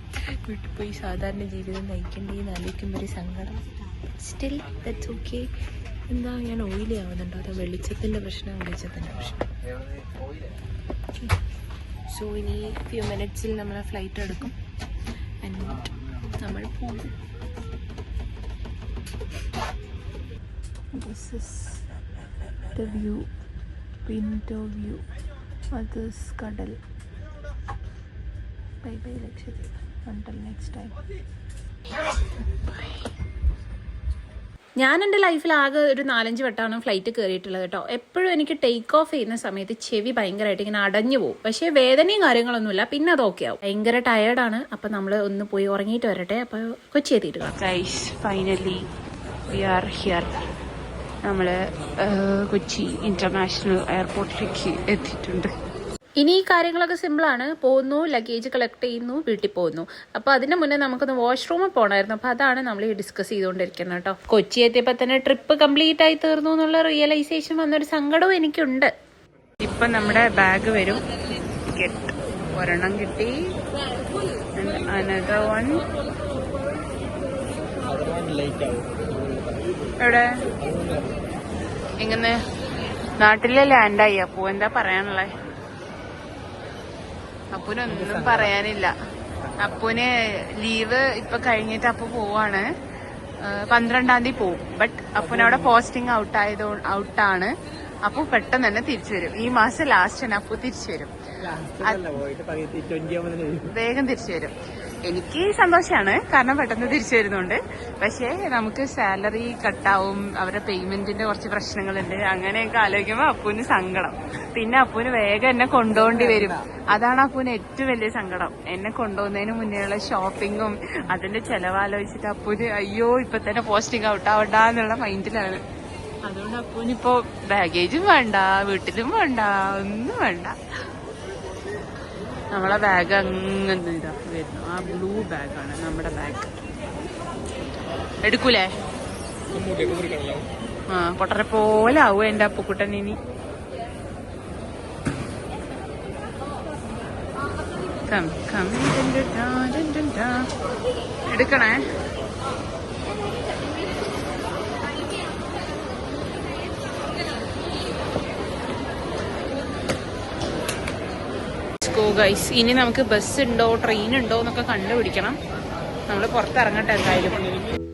വീട്ടിൽ പോയി സാധാരണ ജീവിതം നയിക്കേണ്ടതെന്ന് ആലോചിക്കുമ്പോൾ ഒരു സങ്കടം. Still that's okay. എന്താ ഞാൻ ഓയിലി ആവുന്നുണ്ടോ അതോ വെളിച്ചത്തിൻ്റെ പ്രശ്നം? വെളിച്ചത്തിൻ്റെ പ്രശ്നം. സോ ഇനി ഫ്യൂ മിനിറ്റ്സിൽ നമ്മൾ ഫ്ലൈറ്റ് എടുക്കും ആൻഡ് നമ്മൾ പോകും. This is the view, window view. Others Kadal. Bye bye Lakshadweep. Until next time. ഞാൻ എൻ്റെ ലൈഫിൽ ആകെ ഒരു 4-5 വട്ടമാണ് ഫ്ലൈറ്റ് കയറിയിട്ടുള്ളത് കേട്ടോ. എപ്പോഴും എനിക്ക് ടേക്ക് ഓഫ് ചെയ്യുന്ന സമയത്ത് ചെവി ഭയങ്കരമായിട്ട് ഇങ്ങനെ അടഞ്ഞു പോകും. പക്ഷേ വേദനയും കാര്യങ്ങളൊന്നുമില്ല, പിന്നെ അത് ഓക്കെ ആവും. ഭയങ്കര ടയേർഡാണ്. അപ്പം നമ്മൾ ഒന്ന് പോയി ഉറങ്ങിയിട്ട് വരട്ടെ. അപ്പോൾ കൊച്ചി എത്തിയിട്ട് guys finally we are here. നമ്മൾ കൊച്ചി ഇന്റർനാഷണൽ എയർപോർട്ടിലേക്ക് എത്തിയിട്ടുണ്ട്. ഇനി ഈ കാര്യങ്ങളൊക്കെ സിമ്പിളാണ്. പോകുന്നു, ലഗേജ് കളക്ട് ചെയ്യുന്നു, വീട്ടിൽ പോകുന്നു. അപ്പോൾ അതിന് മുന്നേ നമുക്കൊന്ന് വാഷ്റൂമിൽ പോകണമായിരുന്നു. അപ്പോൾ അതാണ് നമ്മൾ ഈ ഡിസ്കസ് ചെയ്തുകൊണ്ടിരിക്കുന്നത് കേട്ടോ. കൊച്ചി എത്തിയപ്പോൾ തന്നെ ട്രിപ്പ് കംപ്ലീറ്റ് ആയി തീർന്നു എന്നുള്ള റിയലൈസേഷൻ വന്നൊരു സങ്കടവും എനിക്കുണ്ട്. ഇപ്പം നമ്മുടെ ബാഗ് വരും. ഒരെണ്ണം കിട്ടി. Another one. എവിടെ ഇങ്ങനെ നാട്ടിലെ ലാൻഡായി. അപ്പോ എന്താ പറയാനുള്ളത്? അപ്പൂനൊന്നും പറയാനില്ല. അപ്പൂന് ലീവ് ഇപ്പൊ കഴിഞ്ഞിട്ട് അപ്പു പോവാണ്. 12-ാം തീയതി പോവും. ബട്ട് അപ്പൂനവിടെ പോസ്റ്റിംഗ് ഔട്ടാണ്. അപ്പു പെട്ടെന്ന് തന്നെ തിരിച്ചു വരും. ഈ മാസം ലാസ്റ്റിന് അപ്പു തിരിച്ചു വരും. വേഗം തിരിച്ചു വരും. എനിക്ക് സന്തോഷമാണ്, കാരണം പെട്ടെന്ന് തിരിച്ചു വരുന്നുണ്ട്. പക്ഷേ നമുക്ക് സാലറി കട്ടാവും, അവരുടെ പേയ്മെന്റിന്റെ കുറച്ച് പ്രശ്നങ്ങളുണ്ട്. അങ്ങനെയൊക്കെ ആലോചിക്കുമ്പോൾ അപ്പൂന് സങ്കടം. പിന്നെ അപ്പൂന് വേഗം എന്നെ കൊണ്ടുപോകേണ്ടി വരും. അതാണ് അപ്പൂന് ഏറ്റവും വലിയ സങ്കടം. എന്നെ കൊണ്ടുപോകുന്നതിന് മുന്നേയുള്ള ഷോപ്പിങ്ങും അതിന്റെ ചെലവാലോചിച്ചിട്ട് അപ്പൂന് അയ്യോ ഇപ്പൊ തന്നെ പോസ്റ്റിംഗ് ഔട്ടാവണ്ട എന്നുള്ള മൈൻഡിലാണ്. അതുകൊണ്ട് അപ്പൂനിപ്പോ ബാഗേജും വേണ്ട, വീട്ടിലും വേണ്ട, ഒന്നും വേണ്ട. നമ്മളെ ബാഗ് അങ്ങനെ ഇതാ വരുന്നു. ആ ബ്ലൂ ബാഗാണ് നമ്മുടെ ബാഗ്. എടുക്കൂലേ? ആ പൊട്ടറെ പോലെ ആവും എന്റെ അപ്പുക്കുട്ടൻ ഇനി. എടുക്കണേ. ഗൈസ് ഇനി നമുക്ക് ബസ് ഉണ്ടോ ട്രെയിൻ ഉണ്ടോ എന്നൊക്കെ കണ്ടുപിടിക്കണം. നമ്മൾ പുറത്തിറങ്ങട്ടെ. എന്തായാലും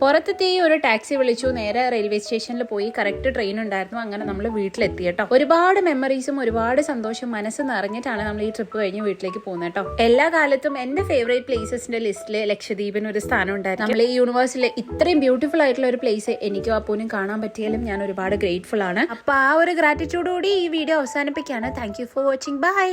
പുറത്തെത്തി ഒരു ടാക്സി വിളിച്ചു. നേരെ റെയിൽവേ സ്റ്റേഷനിൽ പോയി. കറക്റ്റ് ട്രെയിൻ ഉണ്ടായിരുന്നു. അങ്ങനെ നമ്മൾ വീട്ടിലെത്തി കേട്ടോ. ഒരുപാട് മെമ്മറീസും ഒരുപാട് സന്തോഷം മനസ്സ് നിറഞ്ഞിട്ടാണ് നമ്മൾ ഈ ട്രിപ്പ് കഴിഞ്ഞ് വീട്ടിലേക്ക് പോകുന്നത് കേട്ടോ. എല്ലാ കാലത്തും എന്റെ ഫേവറേറ്റ് പ്ലേസസിന്റെ ലിസ്റ്റില് ലക്ഷദ്വീപിന് ഒരു സ്ഥാനം ഉണ്ടായിരുന്നു. നമ്മൾ ഈ യൂണിവേഴ്സിലെ ഇത്രയും ബ്യൂട്ടിഫുൾ ആയിട്ടുള്ള ഒരു പ്ലേസ് എനിക്കും അപ്പോനും കാണാൻ പറ്റിയാലും ഞാൻ ഒരുപാട് ഗ്രേറ്റ്ഫുൾ ആണ്. അപ്പൊ ആ ഒരു ഗ്രാറ്റിറ്റ്യൂഡോടെ ഈ വീഡിയോ അവസാനിപ്പിക്കുകയാണ്. Thank you for watching. By.